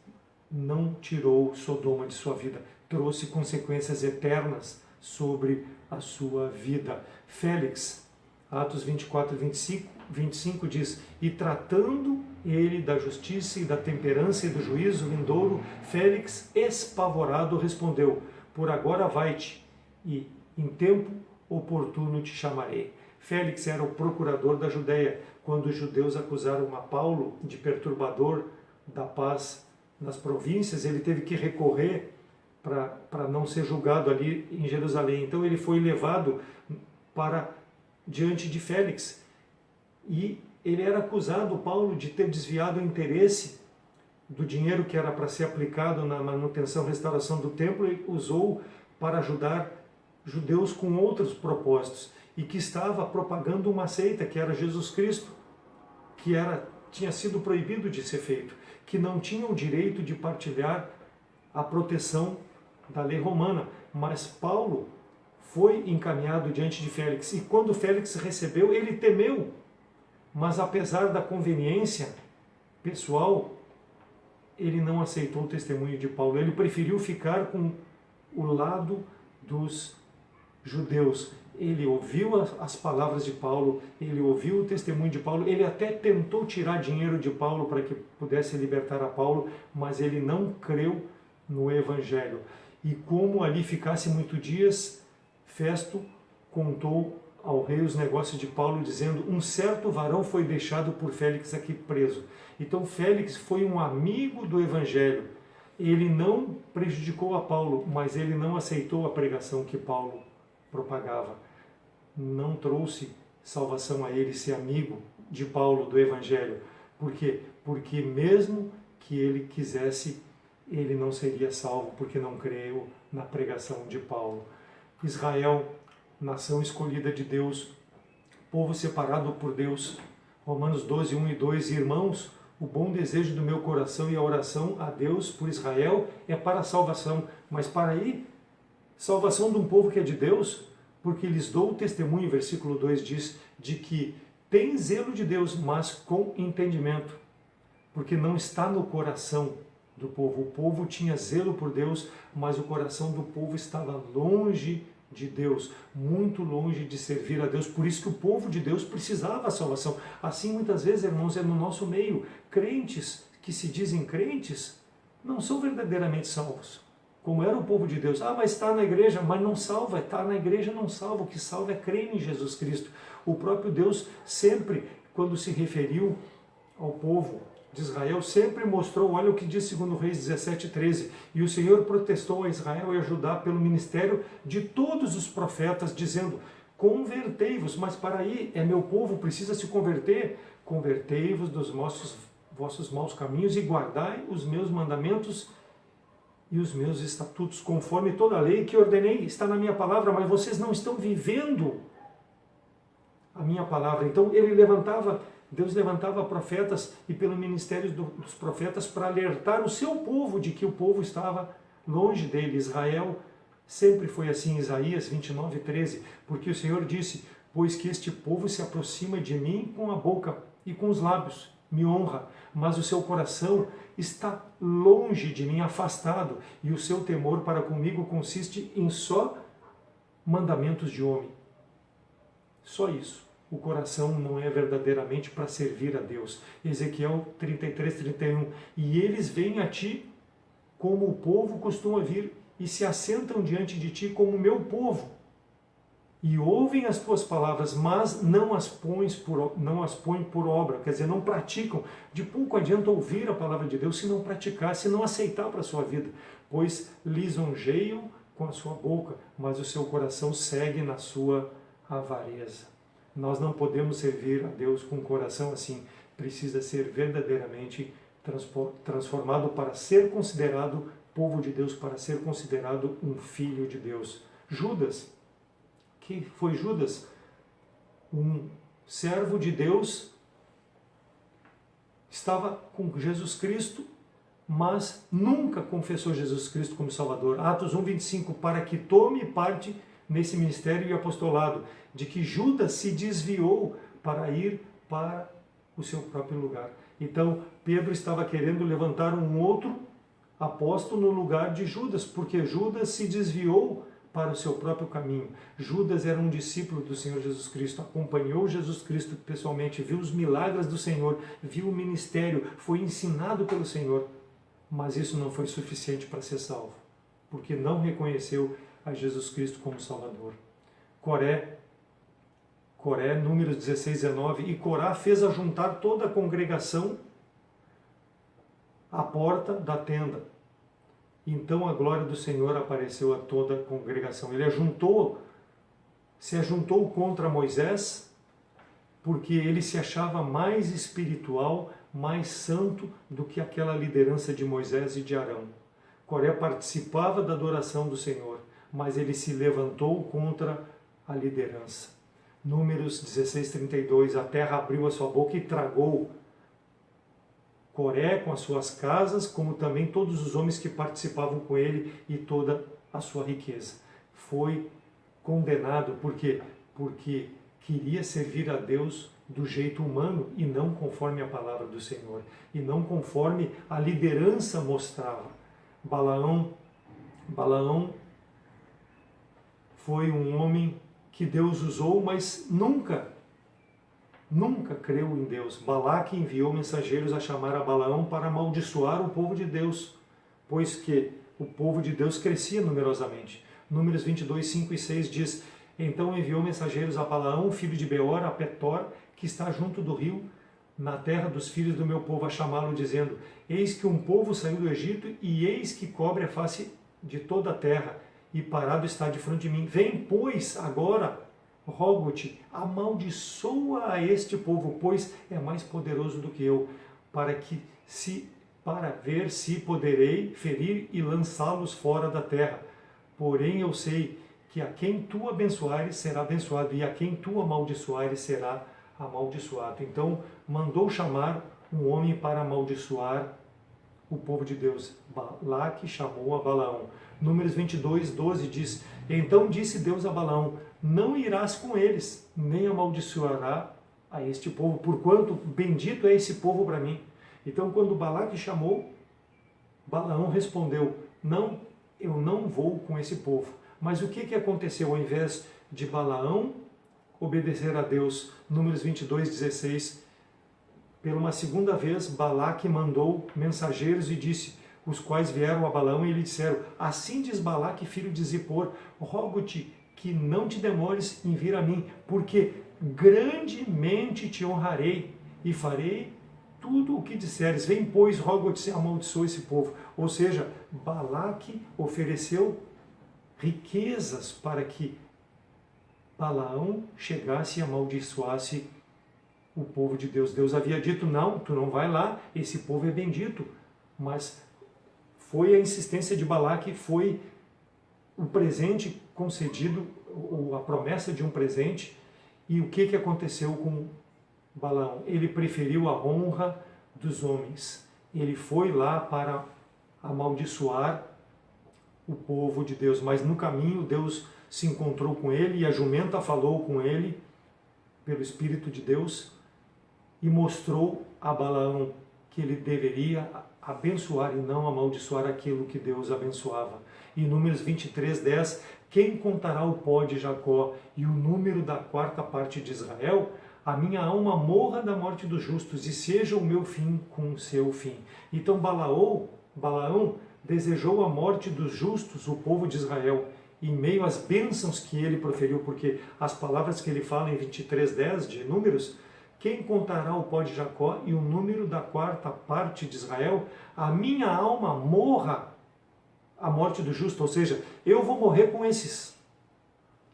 não tirou Sodoma de sua vida, trouxe consequências eternas sobre a sua vida. Félix, Atos 24 e 25 diz: e tratando ele da justiça e da temperança e do juízo vindouro, Félix, espavorado, respondeu: por agora vai-te, e em tempo oportuno te chamarei. Félix era o procurador da Judéia, quando os judeus acusaram a Paulo de perturbador da paz nas províncias. Ele teve que recorrer para não ser julgado ali em Jerusalém. Então ele foi levado para diante de Félix, e ele era acusado, Paulo, de ter desviado o interesse do dinheiro que era para ser aplicado na manutenção e restauração do templo, e usou para ajudar judeus com outros propósitos, e que estava propagando uma seita que era Jesus Cristo, que tinha sido proibido de ser feito, que não tinha o direito de partilhar a proteção da lei romana. Mas Paulo foi encaminhado diante de Félix, e quando Félix recebeu, ele temeu, mas apesar da conveniência pessoal, ele não aceitou o testemunho de Paulo. Ele preferiu ficar com o lado dos judeus. Ele ouviu as palavras de Paulo, ele ouviu o testemunho de Paulo, ele até tentou tirar dinheiro de Paulo para que pudesse libertar a Paulo, mas ele não creu no Evangelho. E como ali ficasse muitos dias, Festo contou ao rei os negócios de Paulo, dizendo: um certo varão foi deixado por Félix aqui preso. Então Félix foi um amigo do Evangelho. Ele não prejudicou a Paulo, mas ele não aceitou a pregação que Paulo propagava. Não trouxe salvação a ele ser amigo de Paulo, do Evangelho. Por quê? Porque mesmo que ele quisesse, ele não seria salvo, porque não creu na pregação de Paulo. Israel, nação escolhida de Deus, povo separado por Deus. Romanos 12, 1 e 2. Irmãos, o bom desejo do meu coração e a oração a Deus por Israel é para a salvação. Mas para aí, salvação de um povo que é de Deus, porque lhes dou o testemunho, versículo 2 diz, de que tem zelo de Deus, mas com entendimento, porque não está no coração do povo. O povo tinha zelo por Deus, mas o coração do povo estava longe de Deus, muito longe de servir a Deus. Por isso que o povo de Deus precisava da salvação. Assim, muitas vezes, irmãos, é no nosso meio, crentes que se dizem crentes não são verdadeiramente salvos, como era o povo de Deus. Mas está na igreja, mas não salva. Está na igreja, não salva. O que salva é crer em Jesus Cristo. O próprio Deus sempre, quando se referiu ao povo de Israel, sempre mostrou, olha o que diz 2 Reis 17:13, e o Senhor protestou a Israel e a Judá pelo ministério de todos os profetas, dizendo: convertei-vos. Mas para aí, é meu povo, precisa se converter. Convertei-vos dos vossos maus caminhos e guardai os meus mandamentos e os meus estatutos, conforme toda a lei que ordenei. Está na minha palavra, mas vocês não estão vivendo a minha palavra. Então Deus levantava profetas, e pelo ministério dos profetas, para alertar o seu povo de que o povo estava longe dele. Israel sempre foi assim. Isaías 29:13, porque o Senhor disse: pois que este povo se aproxima de mim com a boca e com os lábios, me honra, mas o seu coração está longe de mim, afastado, e o seu temor para comigo consiste em só mandamentos de homem. Só isso. O coração não é verdadeiramente para servir a Deus. Ezequiel 33:31, e eles vêm a ti como o povo costuma vir, e se assentam diante de ti como o meu povo, e ouvem as tuas palavras, mas não as põem por obra. Quer dizer, não praticam. De pouco adianta ouvir a palavra de Deus se não praticar, se não aceitar para a sua vida, pois lisonjeiam com a sua boca, mas o seu coração segue na sua avareza. Nós não podemos servir a Deus com um coração assim. Precisa ser verdadeiramente transformado para ser considerado povo de Deus, para ser considerado um filho de Deus. Judas, que foi Judas, um servo de Deus, estava com Jesus Cristo, mas nunca confessou Jesus Cristo como Salvador. Atos 1:25, para que tome parte nesse ministério e apostolado, de que Judas se desviou para ir para o seu próprio lugar. Então, Pedro estava querendo levantar um outro apóstolo no lugar de Judas, porque Judas se desviou para o seu próprio caminho. Judas era um discípulo do Senhor Jesus Cristo, acompanhou Jesus Cristo pessoalmente, viu os milagres do Senhor, viu o ministério, foi ensinado pelo Senhor, mas isso não foi suficiente para ser salvo, porque não reconheceu a Jesus Cristo como Salvador. Coré, Números 16, 19, e Corá fez ajuntar toda a congregação à porta da tenda. Então a glória do Senhor apareceu a toda a congregação. Ele se ajuntou contra Moisés, porque ele se achava mais espiritual, mais santo do que aquela liderança de Moisés e de Arão. Coré participava da adoração do Senhor, mas ele se levantou contra a liderança. Números 16, 32, a terra abriu a sua boca e tragou Coré com as suas casas, como também todos os homens que participavam com ele e toda a sua riqueza. Foi condenado, por quê? Porque queria servir a Deus do jeito humano e não conforme a palavra do Senhor, e não conforme a liderança mostrava. Balaão foi um homem que Deus usou, mas nunca creu em Deus. Balaque enviou mensageiros a chamar a Balaão para amaldiçoar o povo de Deus, pois que o povo de Deus crescia numerosamente. Números 22, 5 e 6 diz: então enviou mensageiros a Balaão, filho de Beor, a Petor, que está junto do rio, na terra dos filhos do meu povo, a chamá-lo, dizendo: eis que um povo saiu do Egito, e eis que cobre a face de toda a terra, e parado está de frente de mim. Vem, pois, agora, rogo-te, amaldiçoa a este povo, pois é mais poderoso do que eu, para ver se poderei ferir e lançá-los fora da terra. Porém eu sei que a quem tu abençoares será abençoado, e a quem tu amaldiçoares será amaldiçoado. Então mandou chamar um homem para amaldiçoar o povo de Deus. Balaque chamou a Balaão. Números 22, 12 diz: então disse Deus a Balaão: não irás com eles, nem amaldiçoará a este povo, porquanto bendito é esse povo para mim. Então, quando Balaque chamou, Balaão respondeu: não, eu não vou com esse povo. Mas o que aconteceu? Ao invés de Balaão obedecer a Deus, Números 22, 16, pela uma segunda vez, Balaque mandou mensageiros e disse, os quais vieram a Balaão e lhe disseram: assim diz Balaque, filho de Zippor, rogo-te que não te demores em vir a mim, porque grandemente te honrarei e farei tudo o que disseres. Vem, pois, rogo-te, amaldiçoa esse povo. Ou seja, Balaque ofereceu riquezas para que Balaão chegasse e amaldiçoasse o povo de Deus. Deus havia dito: não, tu não vai lá, esse povo é bendito. Mas foi a insistência de Balaque, foi o presente concedido, ou a promessa de um presente. E o que aconteceu com Balaão? Ele preferiu a honra dos homens. Ele foi lá para amaldiçoar o povo de Deus. Mas no caminho Deus se encontrou com ele e a jumenta falou com ele pelo Espírito de Deus e mostrou a Balaão que ele deveria abençoar e não amaldiçoar aquilo que Deus abençoava. Em Números 23, 10, quem contará o pó de Jacó e o número da quarta parte de Israel? A minha alma morra da morte dos justos e seja o meu fim com o seu fim. Então Balaão desejou a morte dos justos, o povo de Israel, em meio às bênçãos que ele proferiu, porque as palavras que ele fala em 23:10 de Números: quem contará o pó de Jacó e o número da quarta parte de Israel? A minha alma morra a morte do justo, ou seja, eu vou morrer com esses,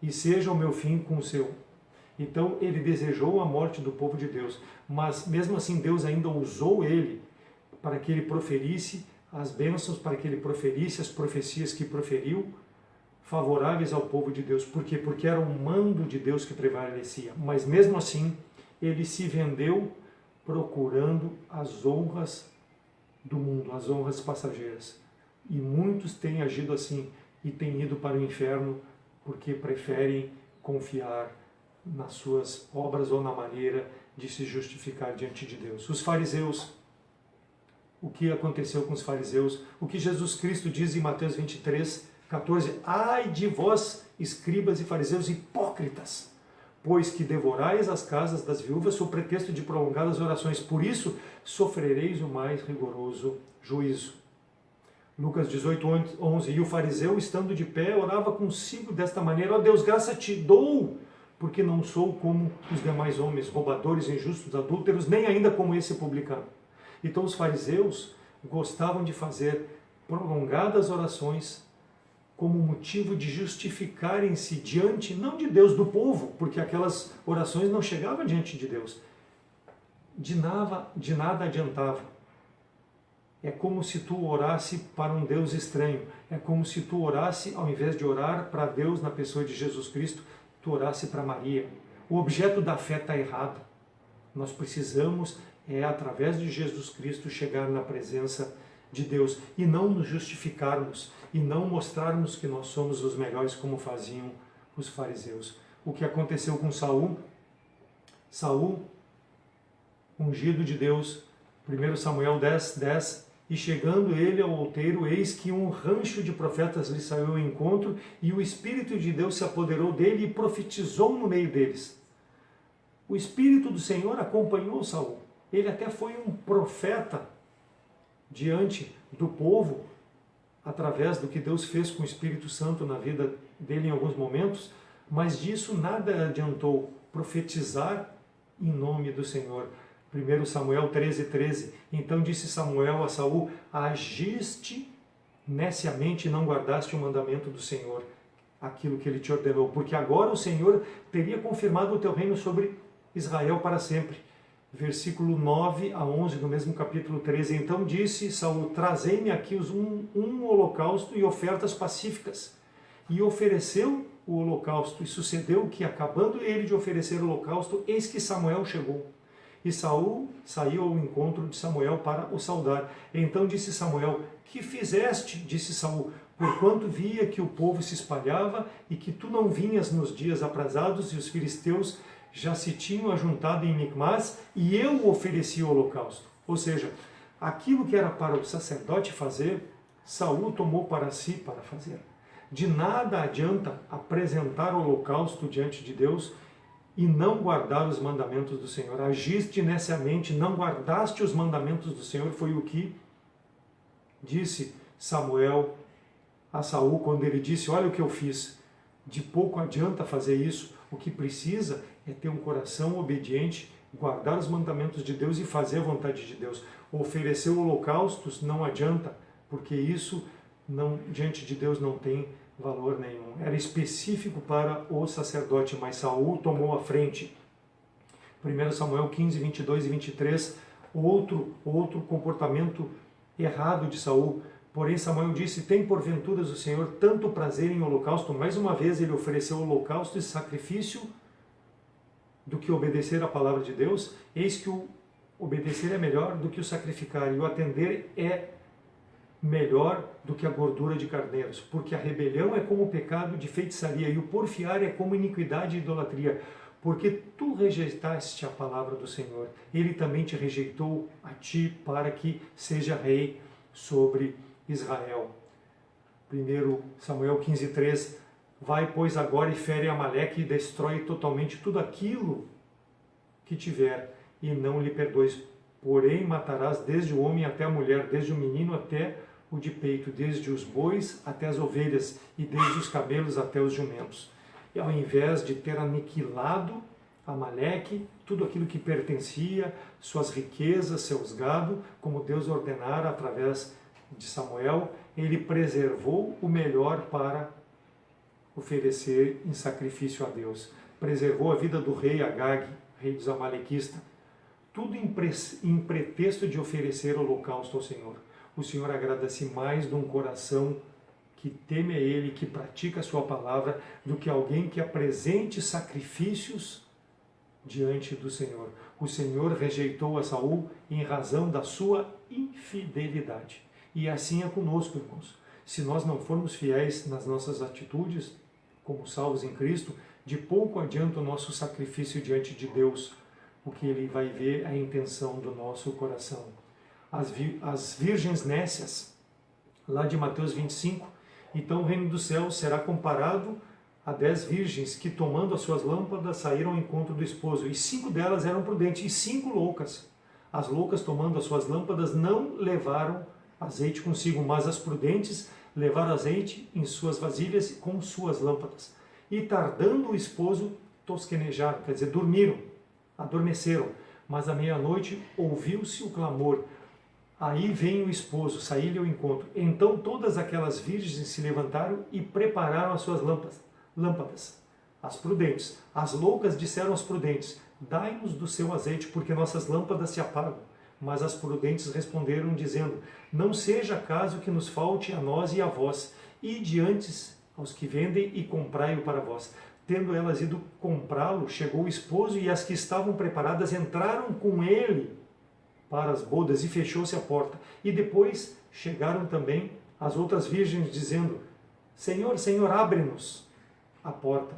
e seja o meu fim com o seu. Então ele desejou a morte do povo de Deus, mas mesmo assim Deus ainda usou ele para que ele proferisse as bênçãos, para que ele proferisse as profecias que proferiu, favoráveis ao povo de Deus. Por quê? Porque era o mando de Deus que prevalecia. Mas mesmo assim, ele se vendeu procurando as honras do mundo, as honras passageiras. E muitos têm agido assim e têm ido para o inferno porque preferem confiar nas suas obras ou na maneira de se justificar diante de Deus. Os fariseus, o que aconteceu com os fariseus? O que Jesus Cristo diz em Mateus 23, 14: ai de vós, escribas e fariseus hipócritas, pois que devorais as casas das viúvas sob pretexto de prolongadas orações, por isso sofrereis o mais rigoroso juízo. Lucas 18, 11: e o fariseu, estando de pé, orava consigo desta maneira: ó Deus, graça te dou, porque não sou como os demais homens, roubadores, injustos, adúlteros, nem ainda como esse publicano. Então os fariseus gostavam de fazer prolongadas orações como motivo de justificarem-se diante, não de Deus, do povo, porque aquelas orações não chegavam diante de Deus. De nada adiantava. É como se tu orasse para um Deus estranho. É como se tu orasse, ao invés de orar para Deus na pessoa de Jesus Cristo, tu orasse para Maria. O objeto da fé está errado. Nós precisamos, através de Jesus Cristo, chegar na presença de Deus e não nos justificarmos e não mostrarmos que nós somos os melhores como faziam os fariseus. O que aconteceu com Saul? Saul, ungido de Deus, 1 Samuel 10, 10, e chegando ele ao outeiro, eis que um rancho de profetas lhe saiu ao encontro, e o Espírito de Deus se apoderou dele e profetizou no meio deles. O Espírito do Senhor acompanhou Saul. Ele até foi um profeta diante do povo, através do que Deus fez com o Espírito Santo na vida dele em alguns momentos, mas disso nada adiantou profetizar em nome do Senhor. 1 Samuel 13, 13. Então disse Samuel a Saul: agiste neciamente e não guardaste o mandamento do Senhor, aquilo que ele te ordenou, porque agora o Senhor teria confirmado o teu reino sobre Israel para sempre. Versículo 9 a 11 do mesmo capítulo 13. Então disse Saul: trazei-me aqui um holocausto e ofertas pacíficas. E ofereceu o holocausto, e sucedeu que, acabando ele de oferecer o holocausto, eis que Samuel chegou. E Saul saiu ao encontro de Samuel para o saudar. Então disse Samuel: que fizeste? Disse Saul: porquanto via que o povo se espalhava e que tu não vinhas nos dias aprazados, e os filisteus já se tinham ajuntado em Micmas, e eu ofereci o holocausto. Ou seja, aquilo que era para o sacerdote fazer, Saul tomou para si para fazer. De nada adianta apresentar o holocausto diante de Deus e não guardar os mandamentos do Senhor. Agiste neciamente, não guardaste os mandamentos do Senhor, foi o que disse Samuel a Saul quando ele disse: olha o que eu fiz. De pouco adianta fazer isso. O que precisa é ter um coração obediente, guardar os mandamentos de Deus e fazer a vontade de Deus. Oferecer holocaustos não adianta, porque isso diante de Deus não tem valor nenhum. Era específico para o sacerdote, mas Saul tomou a frente. 1 Samuel 15, 22 e 23, outro comportamento errado de Saul. Porém Samuel disse: tem porventuras o Senhor tanto prazer em holocausto? Mais uma vez ele ofereceu holocausto e sacrifício do que obedecer à palavra de Deus. Eis que o obedecer é melhor do que o sacrificar, e o atender é melhor do que a gordura de carneiros, porque a rebelião é como o pecado de feitiçaria, e o porfiar é como iniquidade e idolatria. Porque tu rejeitaste a palavra do Senhor, ele também te rejeitou a ti, para que seja rei sobre Israel. 1 Samuel 15, 3. Vai, pois, agora e fere Amaleque e destrói totalmente tudo aquilo que tiver, e não lhe perdoes. Porém, matarás desde o homem até a mulher, desde o menino até o de peito, desde os bois até as ovelhas, e desde os camelos até os jumentos. E ao invés de ter aniquilado Amaleque, tudo aquilo que pertencia, suas riquezas, seus gado, como Deus ordenara através de Samuel, ele preservou o melhor para oferecer em sacrifício a Deus. Preservou a vida do rei Agag, rei dos amalequistas, tudo em pretexto de oferecer holocausto ao Senhor. O Senhor agrada-se mais de um coração que teme a Ele, que pratica a sua palavra, do que alguém que apresente sacrifícios diante do Senhor. O Senhor rejeitou a Saul em razão da sua infidelidade. E assim é conosco, irmãos. Se nós não formos fiéis nas nossas atitudes, como salvos em Cristo, De pouco adianta o nosso sacrifício diante de Deus, o que Ele vai ver é a intenção do nosso coração. As virgens nécias, lá de Mateus 25, então o reino dos céus será comparado a 10 virgens que, tomando as suas lâmpadas, saíram ao encontro do esposo. E 5 delas eram prudentes e 5 loucas. As loucas, tomando as suas lâmpadas, não levaram azeite consigo, mas as prudentes levaram azeite em suas vasilhas com suas lâmpadas. E tardando o esposo, tosquenejaram, quer dizer, dormiram, adormeceram. Mas à meia-noite ouviu-se o clamor. Aí vem o esposo, saí-lhe ao encontro. Então todas aquelas virgens se levantaram e prepararam as suas lâmpadas. As prudentes. As loucas disseram aos prudentes: dai-nos do seu azeite, porque nossas lâmpadas se apagam. Mas as prudentes responderam, dizendo: não seja caso que nos falte a nós e a vós. Ide antes aos que vendem e comprai-o para vós. Tendo elas ido comprá-lo, chegou o esposo, e as que estavam preparadas entraram com ele para as bodas, e fechou-se a porta. E depois chegaram também as outras virgens, dizendo: Senhor, Senhor, abre-nos a porta.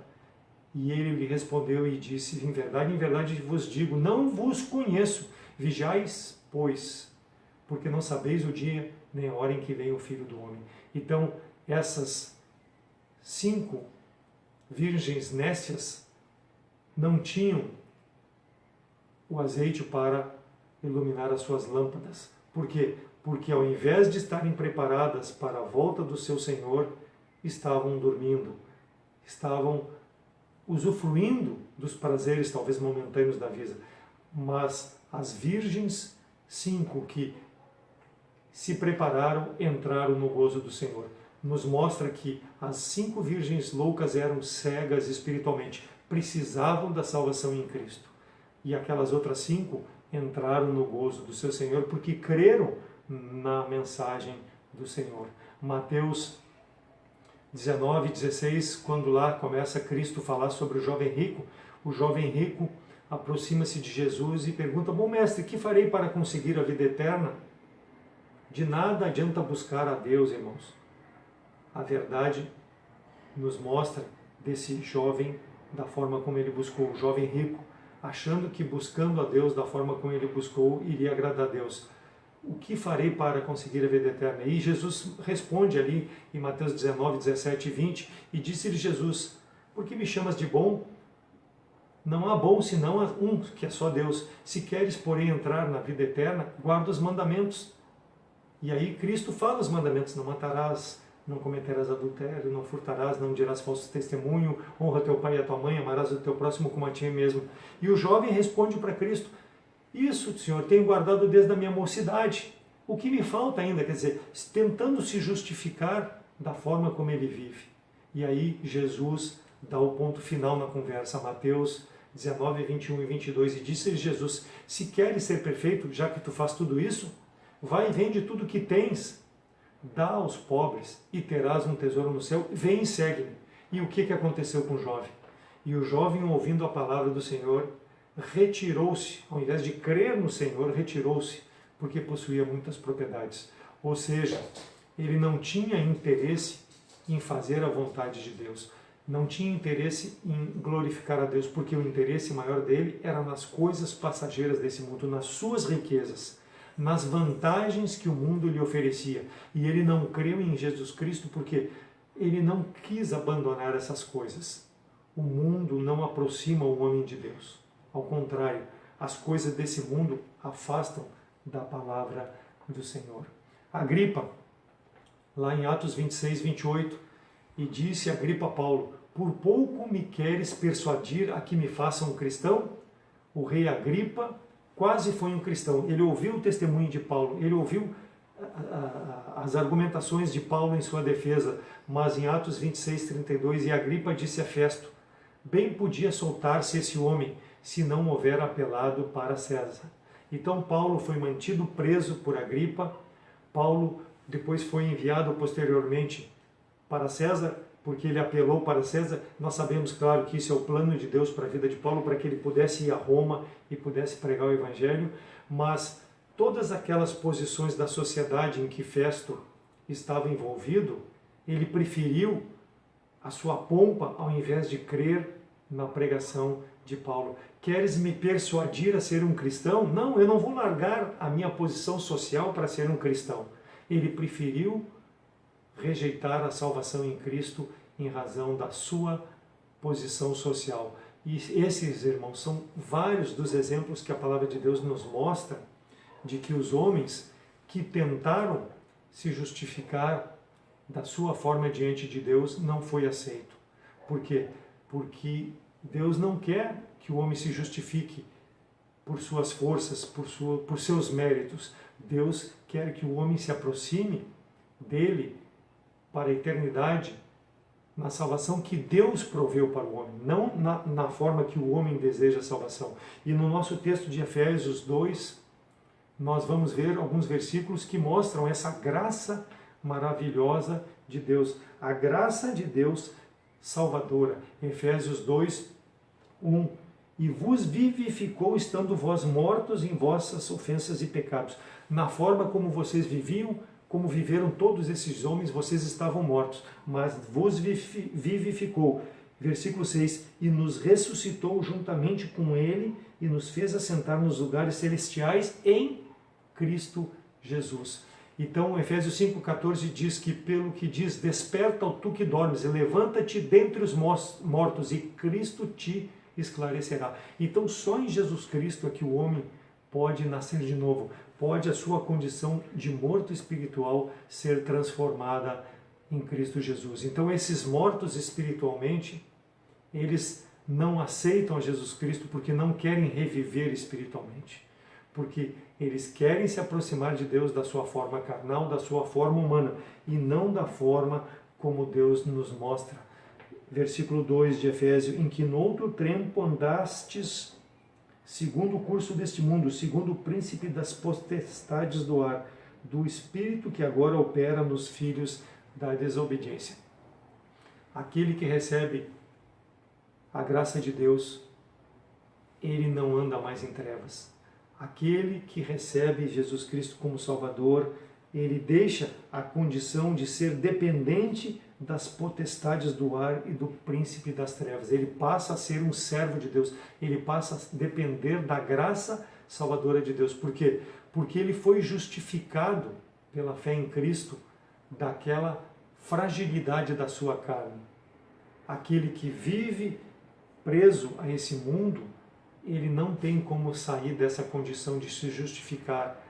E ele lhe respondeu e disse: em verdade vos digo, não vos conheço. Vigiais, pois, porque não sabeis o dia nem a hora em que vem o Filho do Homem. Então, essas 5 virgens nécias não tinham o azeite para iluminar as suas lâmpadas. Por quê? Porque ao invés de estarem preparadas para a volta do seu Senhor, estavam dormindo, estavam usufruindo dos prazeres talvez momentâneos da vida. Mas as virgens 5 que se prepararam entraram no gozo do Senhor. Nos mostra que as 5 virgens loucas eram cegas espiritualmente, precisavam da salvação em Cristo. E aquelas outras 5 entraram no gozo do seu Senhor porque creram na mensagem do Senhor. Mateus 19:16, quando lá começa Cristo a falar sobre o jovem rico aproxima-se de Jesus e pergunta: bom mestre, que farei para conseguir a vida eterna? De nada adianta buscar a Deus, irmãos. A verdade nos mostra desse jovem, da forma como ele buscou, o jovem rico, achando que buscando a Deus da forma como ele buscou, iria agradar a Deus. O que farei para conseguir a vida eterna? E Jesus responde ali em Mateus 19, 17 e 20, e disse-lhe Jesus: por que me chamas de bom? Não há bom senão um, que é só Deus. Se queres, porém, entrar na vida eterna, guarda os mandamentos. E aí Cristo fala os mandamentos: não matarás, não cometerás adultério, não furtarás, não dirás falso testemunho, honra teu pai e a tua mãe, amarás o teu próximo como a ti mesmo. E o jovem responde para Cristo: isso, Senhor, tenho guardado desde a minha mocidade. O que me falta ainda? Quer dizer, tentando se justificar da forma como ele vive. E aí Jesus dá o ponto final na conversa, Mateus 19, 21 e 22, e disse-lhe Jesus: se queres ser perfeito, já que tu faz tudo isso, vai e vende tudo que tens, dá aos pobres e terás um tesouro no céu, vem e segue-me. E o que aconteceu com o jovem? E o jovem, ouvindo a palavra do Senhor, retirou-se, ao invés de crer no Senhor, retirou-se, porque possuía muitas propriedades. Ou seja, ele não tinha interesse em fazer a vontade de Deus, não tinha interesse em glorificar a Deus, porque o interesse maior dele era nas coisas passageiras desse mundo, nas suas riquezas, nas vantagens que o mundo lhe oferecia. E ele não creu em Jesus Cristo porque ele não quis abandonar essas coisas. O mundo não aproxima o homem de Deus. Ao contrário, as coisas desse mundo afastam da palavra do Senhor. Agripa, lá em Atos 26, 28, e disse Agripa a Paulo: por pouco me queres persuadir a que me faça um cristão? O rei Agripa quase foi um cristão. Ele ouviu o testemunho de Paulo, ele ouviu as argumentações de Paulo em sua defesa, mas em Atos 26, 32, e Agripa disse a Festo: bem podia soltar-se esse homem, se não houver apelado para César. Então Paulo foi mantido preso por Agripa. Paulo depois foi enviado posteriormente para César, porque ele apelou para César. Nós sabemos, claro, que isso é o plano de Deus para a vida de Paulo, para que ele pudesse ir a Roma e pudesse pregar o Evangelho, mas todas aquelas posições da sociedade em que Festo estava envolvido, ele preferiu a sua pompa ao invés de crer na pregação de Paulo. Queres me persuadir a ser um cristão? Não, eu não vou largar a minha posição social para ser um cristão. Ele preferiu rejeitar a salvação em Cristo em razão da sua posição social. E esses, irmãos, são vários dos exemplos que a palavra de Deus nos mostra de que os homens que tentaram se justificar da sua forma diante de Deus não foi aceito. Por quê? Porque Deus não quer que o homem se justifique por suas forças, por seus méritos. Deus quer que o homem se aproxime dele para a eternidade na salvação que Deus proveu para o homem, não na forma que o homem deseja a salvação. E no nosso texto de Efésios 2, nós vamos ver alguns versículos que mostram essa graça maravilhosa de Deus, a graça de Deus salvadora. Efésios 2, 1. E vos vivificou, estando vós mortos em vossas ofensas e pecados. Na forma como vocês viviam, como viveram todos esses homens, vocês estavam mortos, mas vos vivificou. Versículo 6, e nos ressuscitou juntamente com ele e nos fez assentar nos lugares celestiais em Cristo Jesus. Então, Efésios 5,14 diz que, pelo que diz, desperta, ó tu que dormes, e levanta-te dentre os mortos, e Cristo te esclarecerá. Então, só em Jesus Cristo é que o homem pode nascer de novo, pode a sua condição de morto espiritual ser transformada em Cristo Jesus. Então, esses mortos espiritualmente, eles não aceitam a Jesus Cristo porque não querem reviver espiritualmente, porque eles querem se aproximar de Deus da sua forma carnal, da sua forma humana, e não da forma como Deus nos mostra. Versículo 2 de Efésios, em que noutro tempo andastes segundo o curso deste mundo, segundo o príncipe das potestades do ar, do espírito que agora opera nos filhos da desobediência. Aquele que recebe a graça de Deus, ele não anda mais em trevas. Aquele que recebe Jesus Cristo como Salvador, ele deixa a condição de ser dependente das potestades do ar e do príncipe das trevas. Ele passa a ser um servo de Deus, ele passa a depender da graça salvadora de Deus. Por quê? Porque ele foi justificado pela fé em Cristo daquela fragilidade da sua carne. Aquele que vive preso a esse mundo, ele não tem como sair dessa condição de se justificar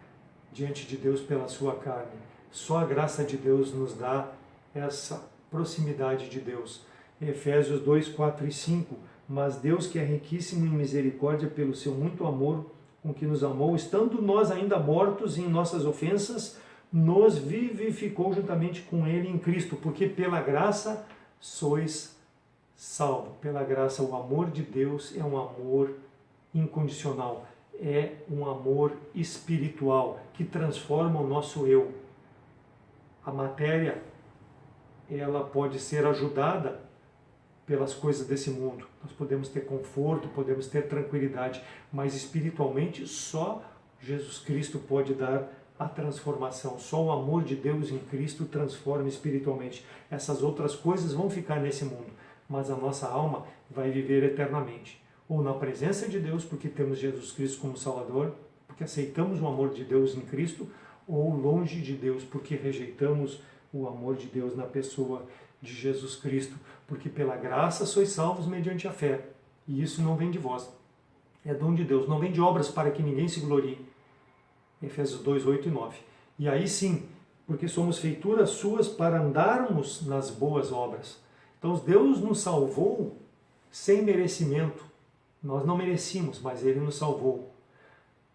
diante de Deus pela sua carne. Só a graça de Deus nos dá essa proximidade de Deus. Efésios 2, 4 e 5. Mas Deus, que é riquíssimo em misericórdia pelo seu muito amor com que nos amou, estando nós ainda mortos em nossas ofensas, nos vivificou juntamente com ele em Cristo, porque pela graça sois salvos. Pela graça, o amor de Deus é um amor incondicional, é um amor espiritual que transforma o nosso eu. A matéria, ela pode ser ajudada pelas coisas desse mundo. Nós podemos ter conforto, podemos ter tranquilidade, mas espiritualmente só Jesus Cristo pode dar a transformação. Só o amor de Deus em Cristo transforma espiritualmente. Essas outras coisas vão ficar nesse mundo, mas a nossa alma vai viver eternamente. Ou na presença de Deus, porque temos Jesus Cristo como Salvador, porque aceitamos o amor de Deus em Cristo, ou longe de Deus, porque rejeitamos o amor de Deus na pessoa de Jesus Cristo, porque pela graça sois salvos mediante a fé, e isso não vem de vós, é dom de Deus, não vem de obras para que ninguém se glorie. Efésios 2, 8 e 9. E aí sim, porque somos feituras suas para andarmos nas boas obras. Então Deus nos salvou sem merecimento, nós não merecíamos, mas Ele nos salvou.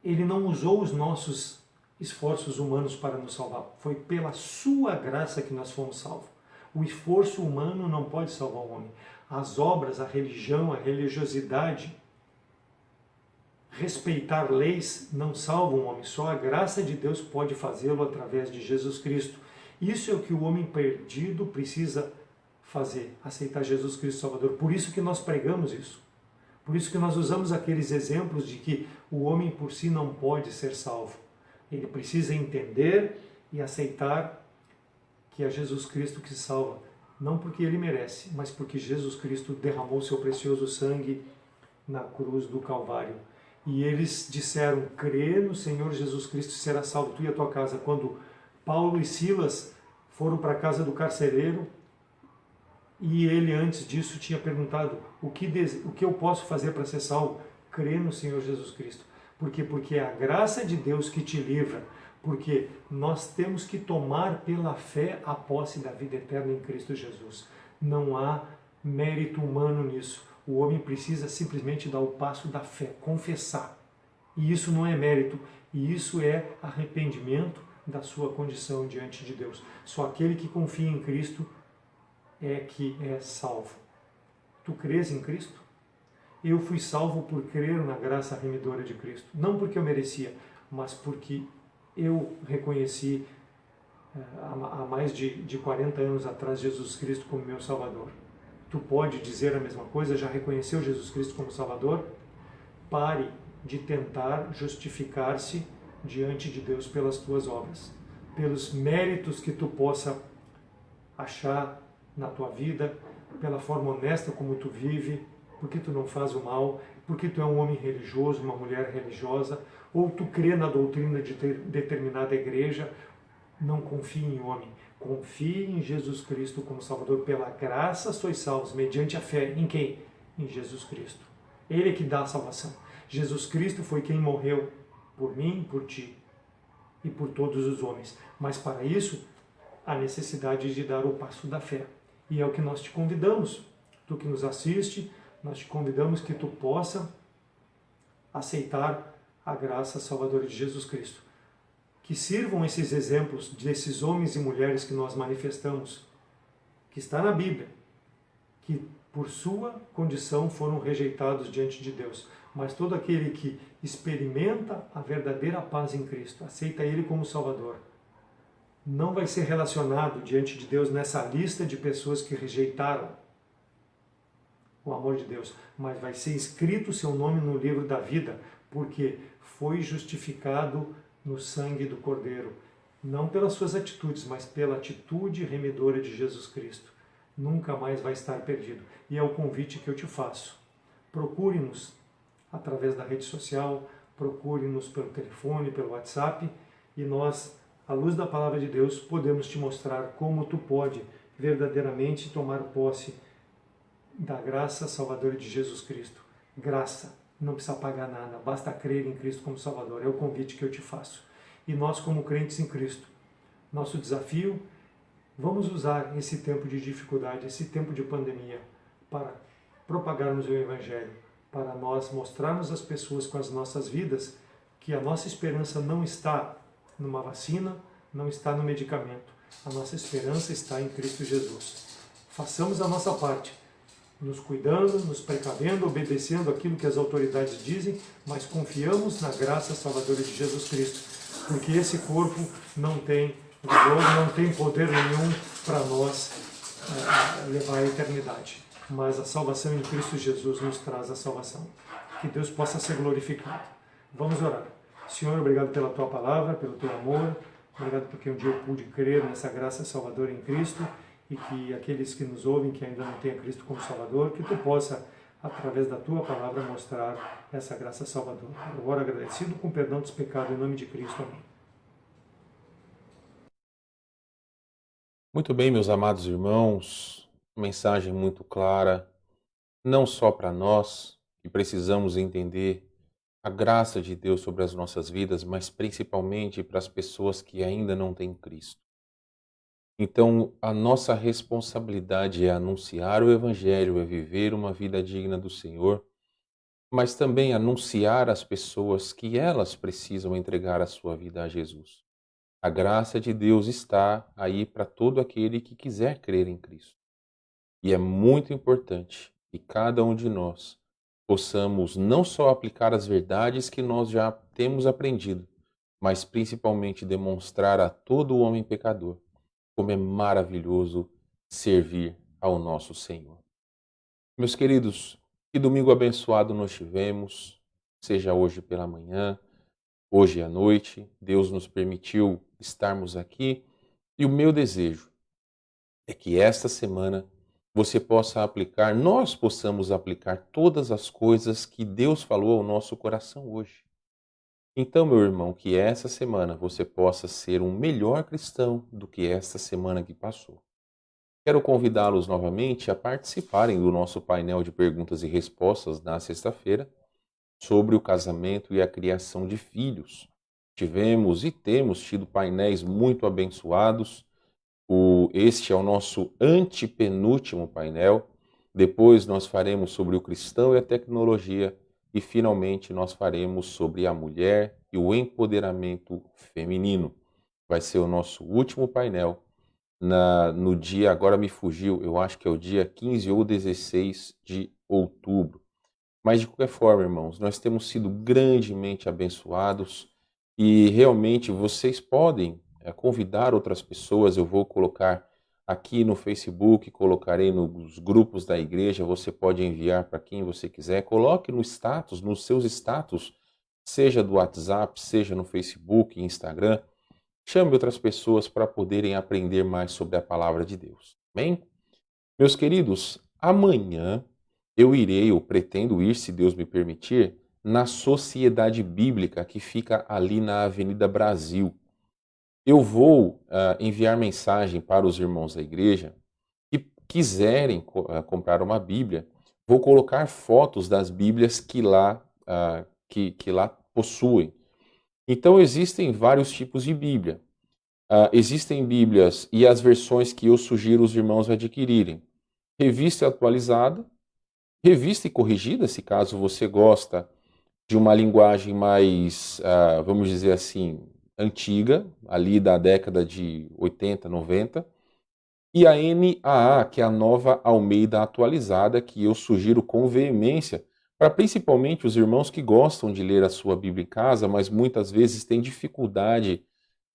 Ele não usou os nossos esforços humanos para nos salvar. Foi pela sua graça que nós fomos salvos. O esforço humano não pode salvar o homem. As obras, a religião, a religiosidade, respeitar leis não salvam o homem. Só a graça de Deus pode fazê-lo através de Jesus Cristo. Isso é o que o homem perdido precisa fazer, aceitar Jesus Cristo Salvador. Por isso que nós pregamos isso. Por isso que nós usamos aqueles exemplos de que o homem por si não pode ser salvo. Ele precisa entender e aceitar que é Jesus Cristo que salva. não porque ele merece, mas porque Jesus Cristo derramou seu precioso sangue na cruz do Calvário. E eles disseram: crê no Senhor Jesus Cristo e será salvo tu e a tua casa. Quando Paulo e Silas foram para a casa do carcereiro, e ele antes disso tinha perguntado: o que eu posso fazer para ser salvo? Crê no Senhor Jesus Cristo. Por quê? Porque é a graça de Deus que te livra. Porque nós temos que tomar pela fé a posse da vida eterna em Cristo Jesus. Não há mérito humano nisso. O homem precisa simplesmente dar o passo da fé, confessar. E isso não é mérito, e isso é arrependimento da sua condição diante de Deus. Só aquele que confia em Cristo é que é salvo. Tu crês em Cristo? Eu fui salvo por crer na graça remidora de Cristo. Não porque eu merecia, mas porque eu reconheci há mais de 40 anos atrás Jesus Cristo como meu Salvador. Tu pode dizer a mesma coisa? Já reconheceu Jesus Cristo como Salvador? Pare de tentar justificar-se diante de Deus pelas tuas obras, pelos méritos que tu possa achar na tua vida, pela forma honesta como tu vive, porque tu não faz o mal, porque tu é um homem religioso, uma mulher religiosa, ou tu crê na doutrina de determinada igreja. Não confie em homem, confie em Jesus Cristo como Salvador. Pela graça sois salvos, mediante a fé. Em quem? Em Jesus Cristo. Ele é que dá a salvação. Jesus Cristo foi quem morreu por mim, por ti e por todos os homens. Mas para isso, há necessidade de dar o passo da fé. E é o que nós te convidamos. Tu que nos assiste, nós te convidamos que tu possa aceitar a graça salvadora de Jesus Cristo. Que sirvam esses exemplos desses homens e mulheres que nós manifestamos, que está na Bíblia, que por sua condição foram rejeitados diante de Deus. Mas todo aquele que experimenta a verdadeira paz em Cristo, aceita Ele como Salvador, não vai ser relacionado diante de Deus nessa lista de pessoas que rejeitaram o amor de Deus, mas vai ser escrito o seu nome no livro da vida, porque foi justificado no sangue do Cordeiro, não pelas suas atitudes, mas pela atitude remidora de Jesus Cristo. Nunca mais vai estar perdido. E é o convite que eu te faço. Procure-nos através da rede social, procure-nos pelo telefone, pelo WhatsApp, e nós, à luz da palavra de Deus, podemos te mostrar como tu pode verdadeiramente tomar posse da graça salvadora de Jesus Cristo. Graça, não precisa pagar nada, basta crer em Cristo como Salvador. É o convite que eu te faço. E nós, como crentes em Cristo, nosso desafio, vamos usar esse tempo de dificuldade, esse tempo de pandemia, para propagarmos o Evangelho, para nós mostrarmos às pessoas com as nossas vidas que a nossa esperança não está numa vacina, não está no medicamento. A nossa esperança está em Cristo Jesus. Façamos a nossa parte, nos cuidando, nos precavendo, obedecendo aquilo que as autoridades dizem, mas confiamos na graça salvadora de Jesus Cristo, porque esse corpo não tem vigor, não tem poder nenhum para nós levar à eternidade. Mas a salvação em Cristo Jesus nos traz a salvação. Que Deus possa ser glorificado. Vamos orar. Senhor, obrigado pela Tua palavra, pelo Teu amor. Obrigado porque um dia eu pude crer nessa graça salvadora em Cristo, e que aqueles que nos ouvem, que ainda não têm a Cristo como Salvador, que Tu possa, através da Tua palavra, mostrar essa graça salvadora. Eu oro agradecido com perdão dos pecados, em nome de Cristo. Amém. Muito bem, meus amados irmãos, mensagem muito clara, não só para nós, que precisamos entender a graça de Deus sobre as nossas vidas, mas principalmente para as pessoas que ainda não têm Cristo. Então, a nossa responsabilidade é anunciar o Evangelho, é viver uma vida digna do Senhor, mas também anunciar às pessoas que elas precisam entregar a sua vida a Jesus. A graça de Deus está aí para todo aquele que quiser crer em Cristo. E é muito importante que cada um de nós possamos não só aplicar as verdades que nós já temos aprendido, mas principalmente demonstrar a todo homem pecador como é maravilhoso servir ao nosso Senhor. Meus queridos, que domingo abençoado nós tivemos, seja hoje pela manhã, hoje à noite. Deus nos permitiu estarmos aqui, e o meu desejo é que esta semana você possa aplicar, nós possamos aplicar todas as coisas que Deus falou ao nosso coração hoje. Então, meu irmão, que essa semana você possa ser um melhor cristão do que esta semana que passou. Quero convidá-los novamente a participarem do nosso painel de perguntas e respostas na sexta-feira sobre o casamento e a criação de filhos. Tivemos e temos tido painéis muito abençoados. Este é o nosso antepenúltimo painel. Depois nós faremos sobre o cristão e a tecnologia. E finalmente nós faremos sobre a mulher e o empoderamento feminino. Vai ser o nosso último painel no dia, agora me fugiu, eu acho que é o dia 15 ou 16 de outubro. Mas de qualquer forma, irmãos, nós temos sido grandemente abençoados e realmente vocês podem convidar outras pessoas. Eu vou colocar aqui no Facebook, colocarei nos grupos da igreja, você pode enviar para quem você quiser. Coloque no status, nos seus status, seja do WhatsApp, seja no Facebook, Instagram. Chame outras pessoas para poderem aprender mais sobre a palavra de Deus. Amém? Meus queridos, amanhã eu pretendo ir, se Deus me permitir, na Sociedade Bíblica que fica ali na Avenida Brasil. Eu vou enviar mensagem para os irmãos da igreja que quiserem comprar uma Bíblia. Vou colocar fotos das Bíblias que lá possuem. Então existem vários tipos de Bíblia. Existem Bíblias e as versões que eu sugiro os irmãos adquirirem. Revista atualizada, revista e corrigida, se caso você gosta de uma linguagem mais, vamos dizer assim, antiga, ali da década de 80, 90, e a NAA, que é a Nova Almeida Atualizada, que eu sugiro com veemência, para principalmente os irmãos que gostam de ler a sua Bíblia em casa, mas muitas vezes têm dificuldade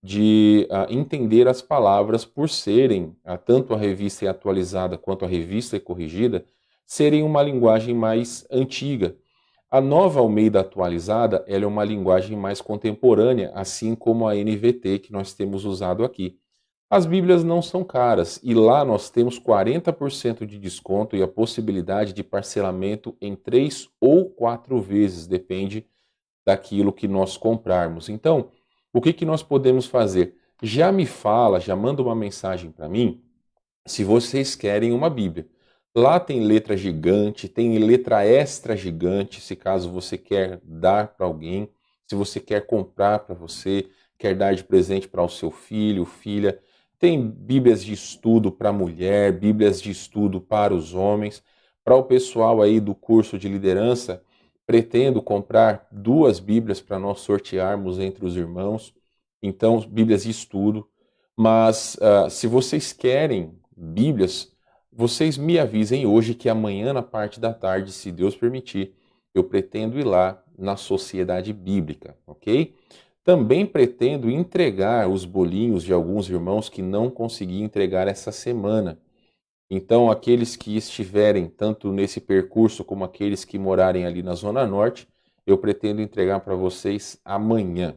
de entender as palavras por serem, tanto a revista atualizada quanto a revista e corrigida, serem uma linguagem mais antiga. A Nova Almeida Atualizada, ela é uma linguagem mais contemporânea, assim como a NVT que nós temos usado aqui. As Bíblias não são caras e lá nós temos 40% de desconto e a possibilidade de parcelamento em 3 ou 4 vezes, depende daquilo que nós comprarmos. Então, o que nós podemos fazer? Já manda uma mensagem para mim se vocês querem uma Bíblia. Lá tem letra gigante, tem letra extra gigante, se caso você quer dar para alguém, se você quer comprar para você, quer dar de presente para o seu filho, filha. Tem Bíblias de estudo para a mulher, Bíblias de estudo para os homens. Para o pessoal aí do curso de liderança, pretendo comprar 2 Bíblias para nós sortearmos entre os irmãos. Então, Bíblias de estudo. Mas se vocês querem Bíblias, vocês me avisem hoje que amanhã, na parte da tarde, se Deus permitir, eu pretendo ir lá na Sociedade Bíblica, ok? Também pretendo entregar os bolinhos de alguns irmãos que não consegui entregar essa semana. Então, aqueles que estiverem tanto nesse percurso como aqueles que morarem ali na Zona Norte, eu pretendo entregar para vocês amanhã.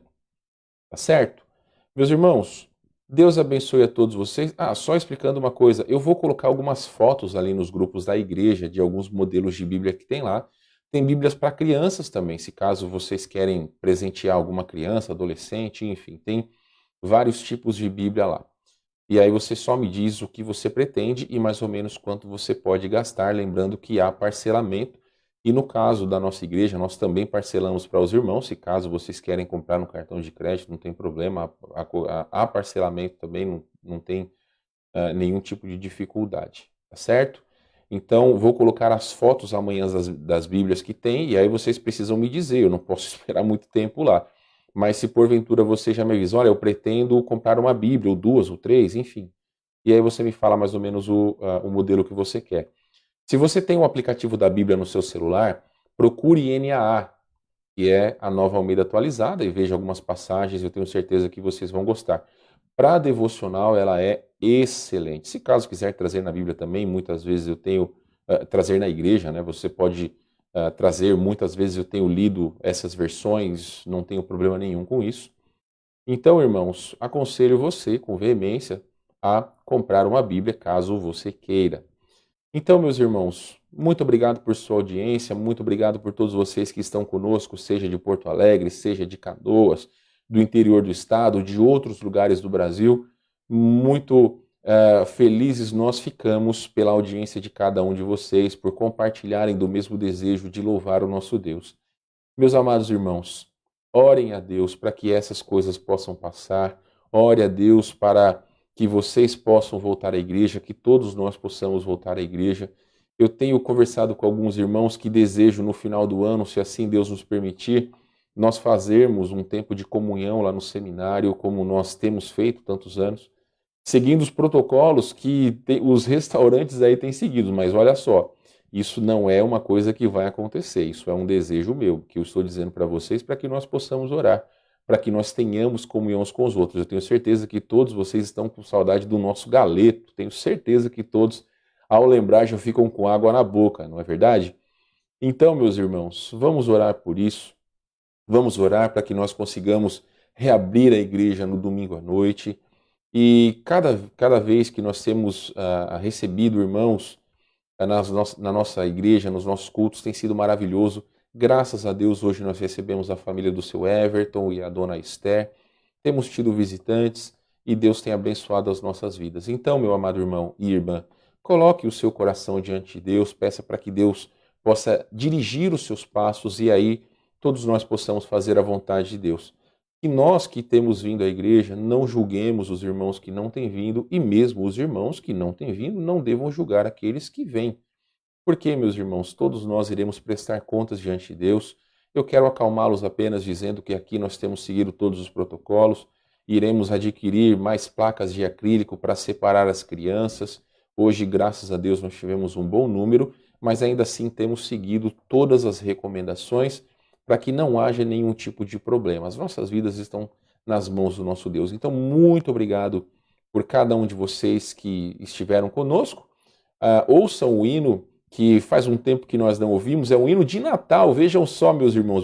Tá certo? Meus irmãos, Deus abençoe a todos vocês. Só explicando uma coisa, eu vou colocar algumas fotos ali nos grupos da igreja de alguns modelos de Bíblia que tem lá. Tem Bíblias para crianças também, se caso vocês querem presentear alguma criança, adolescente, enfim, tem vários tipos de Bíblia lá. E aí você só me diz o que você pretende e mais ou menos quanto você pode gastar, lembrando que há parcelamento. E no caso da nossa igreja, nós também parcelamos para os irmãos, se caso vocês querem comprar no cartão de crédito, não tem problema, há parcelamento também, não tem nenhum tipo de dificuldade, tá certo? Então, vou colocar as fotos amanhã das Bíblias que tem, e aí vocês precisam me dizer, eu não posso esperar muito tempo lá. Mas se porventura você já me avisa, olha, eu pretendo comprar uma Bíblia, ou 2, ou 3, enfim. E aí você me fala mais ou menos o modelo que você quer. Se você tem o aplicativo da Bíblia no seu celular, procure NAA, que é a Nova Almeida Atualizada, e veja algumas passagens, eu tenho certeza que vocês vão gostar. Para a devocional, ela é excelente. Se caso quiser trazer na Bíblia também, muitas vezes eu tenho, trazer na igreja, né? Você pode trazer, muitas vezes eu tenho lido essas versões, não tenho problema nenhum com isso. Então, irmãos, aconselho você, com veemência, a comprar uma Bíblia, caso você queira. Então, meus irmãos, muito obrigado por sua audiência, muito obrigado por todos vocês que estão conosco, seja de Porto Alegre, seja de Canoas, do interior do estado, de outros lugares do Brasil. Muito felizes nós ficamos pela audiência de cada um de vocês, por compartilharem do mesmo desejo de louvar o nosso Deus. Meus amados irmãos, orem a Deus para que essas coisas possam passar, ore a Deus para que vocês possam voltar à igreja, que todos nós possamos voltar à igreja. Eu tenho conversado com alguns irmãos que desejam no final do ano, se assim Deus nos permitir, nós fazermos um tempo de comunhão lá no seminário, como nós temos feito tantos anos, seguindo os protocolos que os restaurantes aí têm seguido. Mas olha só, isso não é uma coisa que vai acontecer, isso é um desejo meu, que eu estou dizendo para vocês, para que nós possamos orar, para que nós tenhamos comunhão uns com os outros. Eu tenho certeza que todos vocês estão com saudade do nosso galeto, tenho certeza que todos, ao lembrar, já ficam com água na boca, não é verdade? Então, meus irmãos, vamos orar por isso, vamos orar para que nós consigamos reabrir a igreja no domingo à noite, e cada vez que nós temos recebido irmãos na nossa igreja, nos nossos cultos, tem sido maravilhoso. Graças a Deus, hoje nós recebemos a família do seu Everton e a dona Esther, temos tido visitantes e Deus tem abençoado as nossas vidas. Então, meu amado irmão e irmã, coloque o seu coração diante de Deus, peça para que Deus possa dirigir os seus passos e aí todos nós possamos fazer a vontade de Deus. Que nós que temos vindo à igreja não julguemos os irmãos que não têm vindo e mesmo os irmãos que não têm vindo não devam julgar aqueles que vêm. Porque, meus irmãos, todos nós iremos prestar contas diante de Deus. Eu quero acalmá-los apenas dizendo que aqui nós temos seguido todos os protocolos, iremos adquirir mais placas de acrílico para separar as crianças. Hoje, graças a Deus, nós tivemos um bom número, mas ainda assim temos seguido todas as recomendações para que não haja nenhum tipo de problema. As nossas vidas estão nas mãos do nosso Deus. Então, muito obrigado por cada um de vocês que estiveram conosco. Ouçam o hino que faz um tempo que nós não ouvimos, é um hino de Natal. Vejam só, meus irmãos,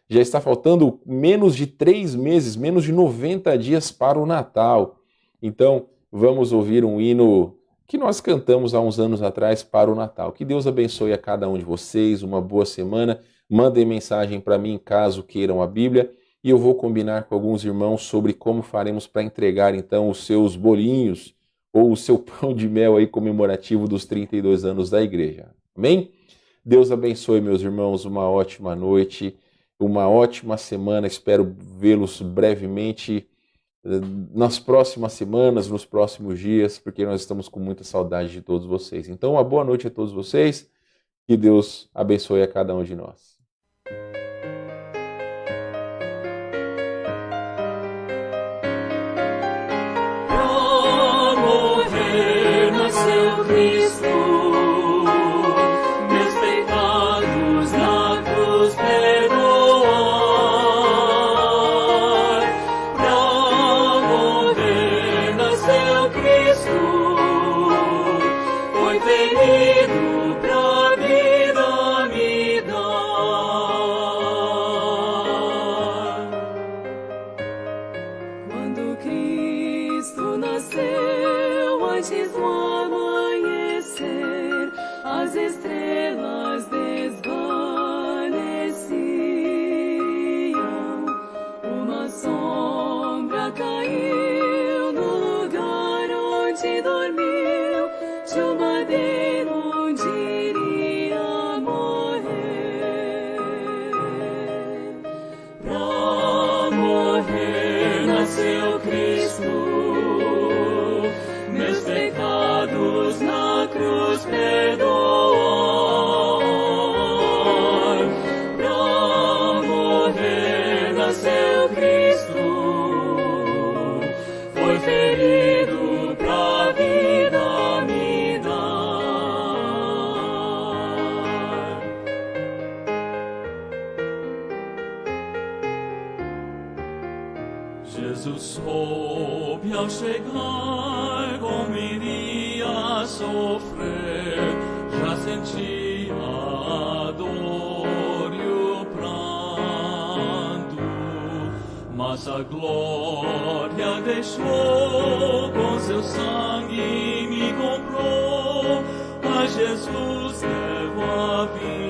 já está faltando menos de 3 meses, menos de 90 dias para o Natal. Então, vamos ouvir um hino que nós cantamos há uns anos atrás para o Natal. Que Deus abençoe a cada um de vocês, uma boa semana. Mandem mensagem para mim caso queiram a Bíblia e eu vou combinar com alguns irmãos sobre como faremos para entregar então os seus bolinhos ou o seu pão de mel aí comemorativo dos 32 anos da igreja. Amém? Deus abençoe, meus irmãos, uma ótima noite, uma ótima semana. Espero vê-los brevemente nas próximas semanas, nos próximos dias, porque nós estamos com muita saudade de todos vocês. Então, uma boa noite a todos vocês. Que Deus abençoe a cada um de nós. Jesus soube ao chegar como iria sofrer, já sentia a dor e o pranto, mas a glória deixou, com seu sangue me comprou. A Jesus levo a vida.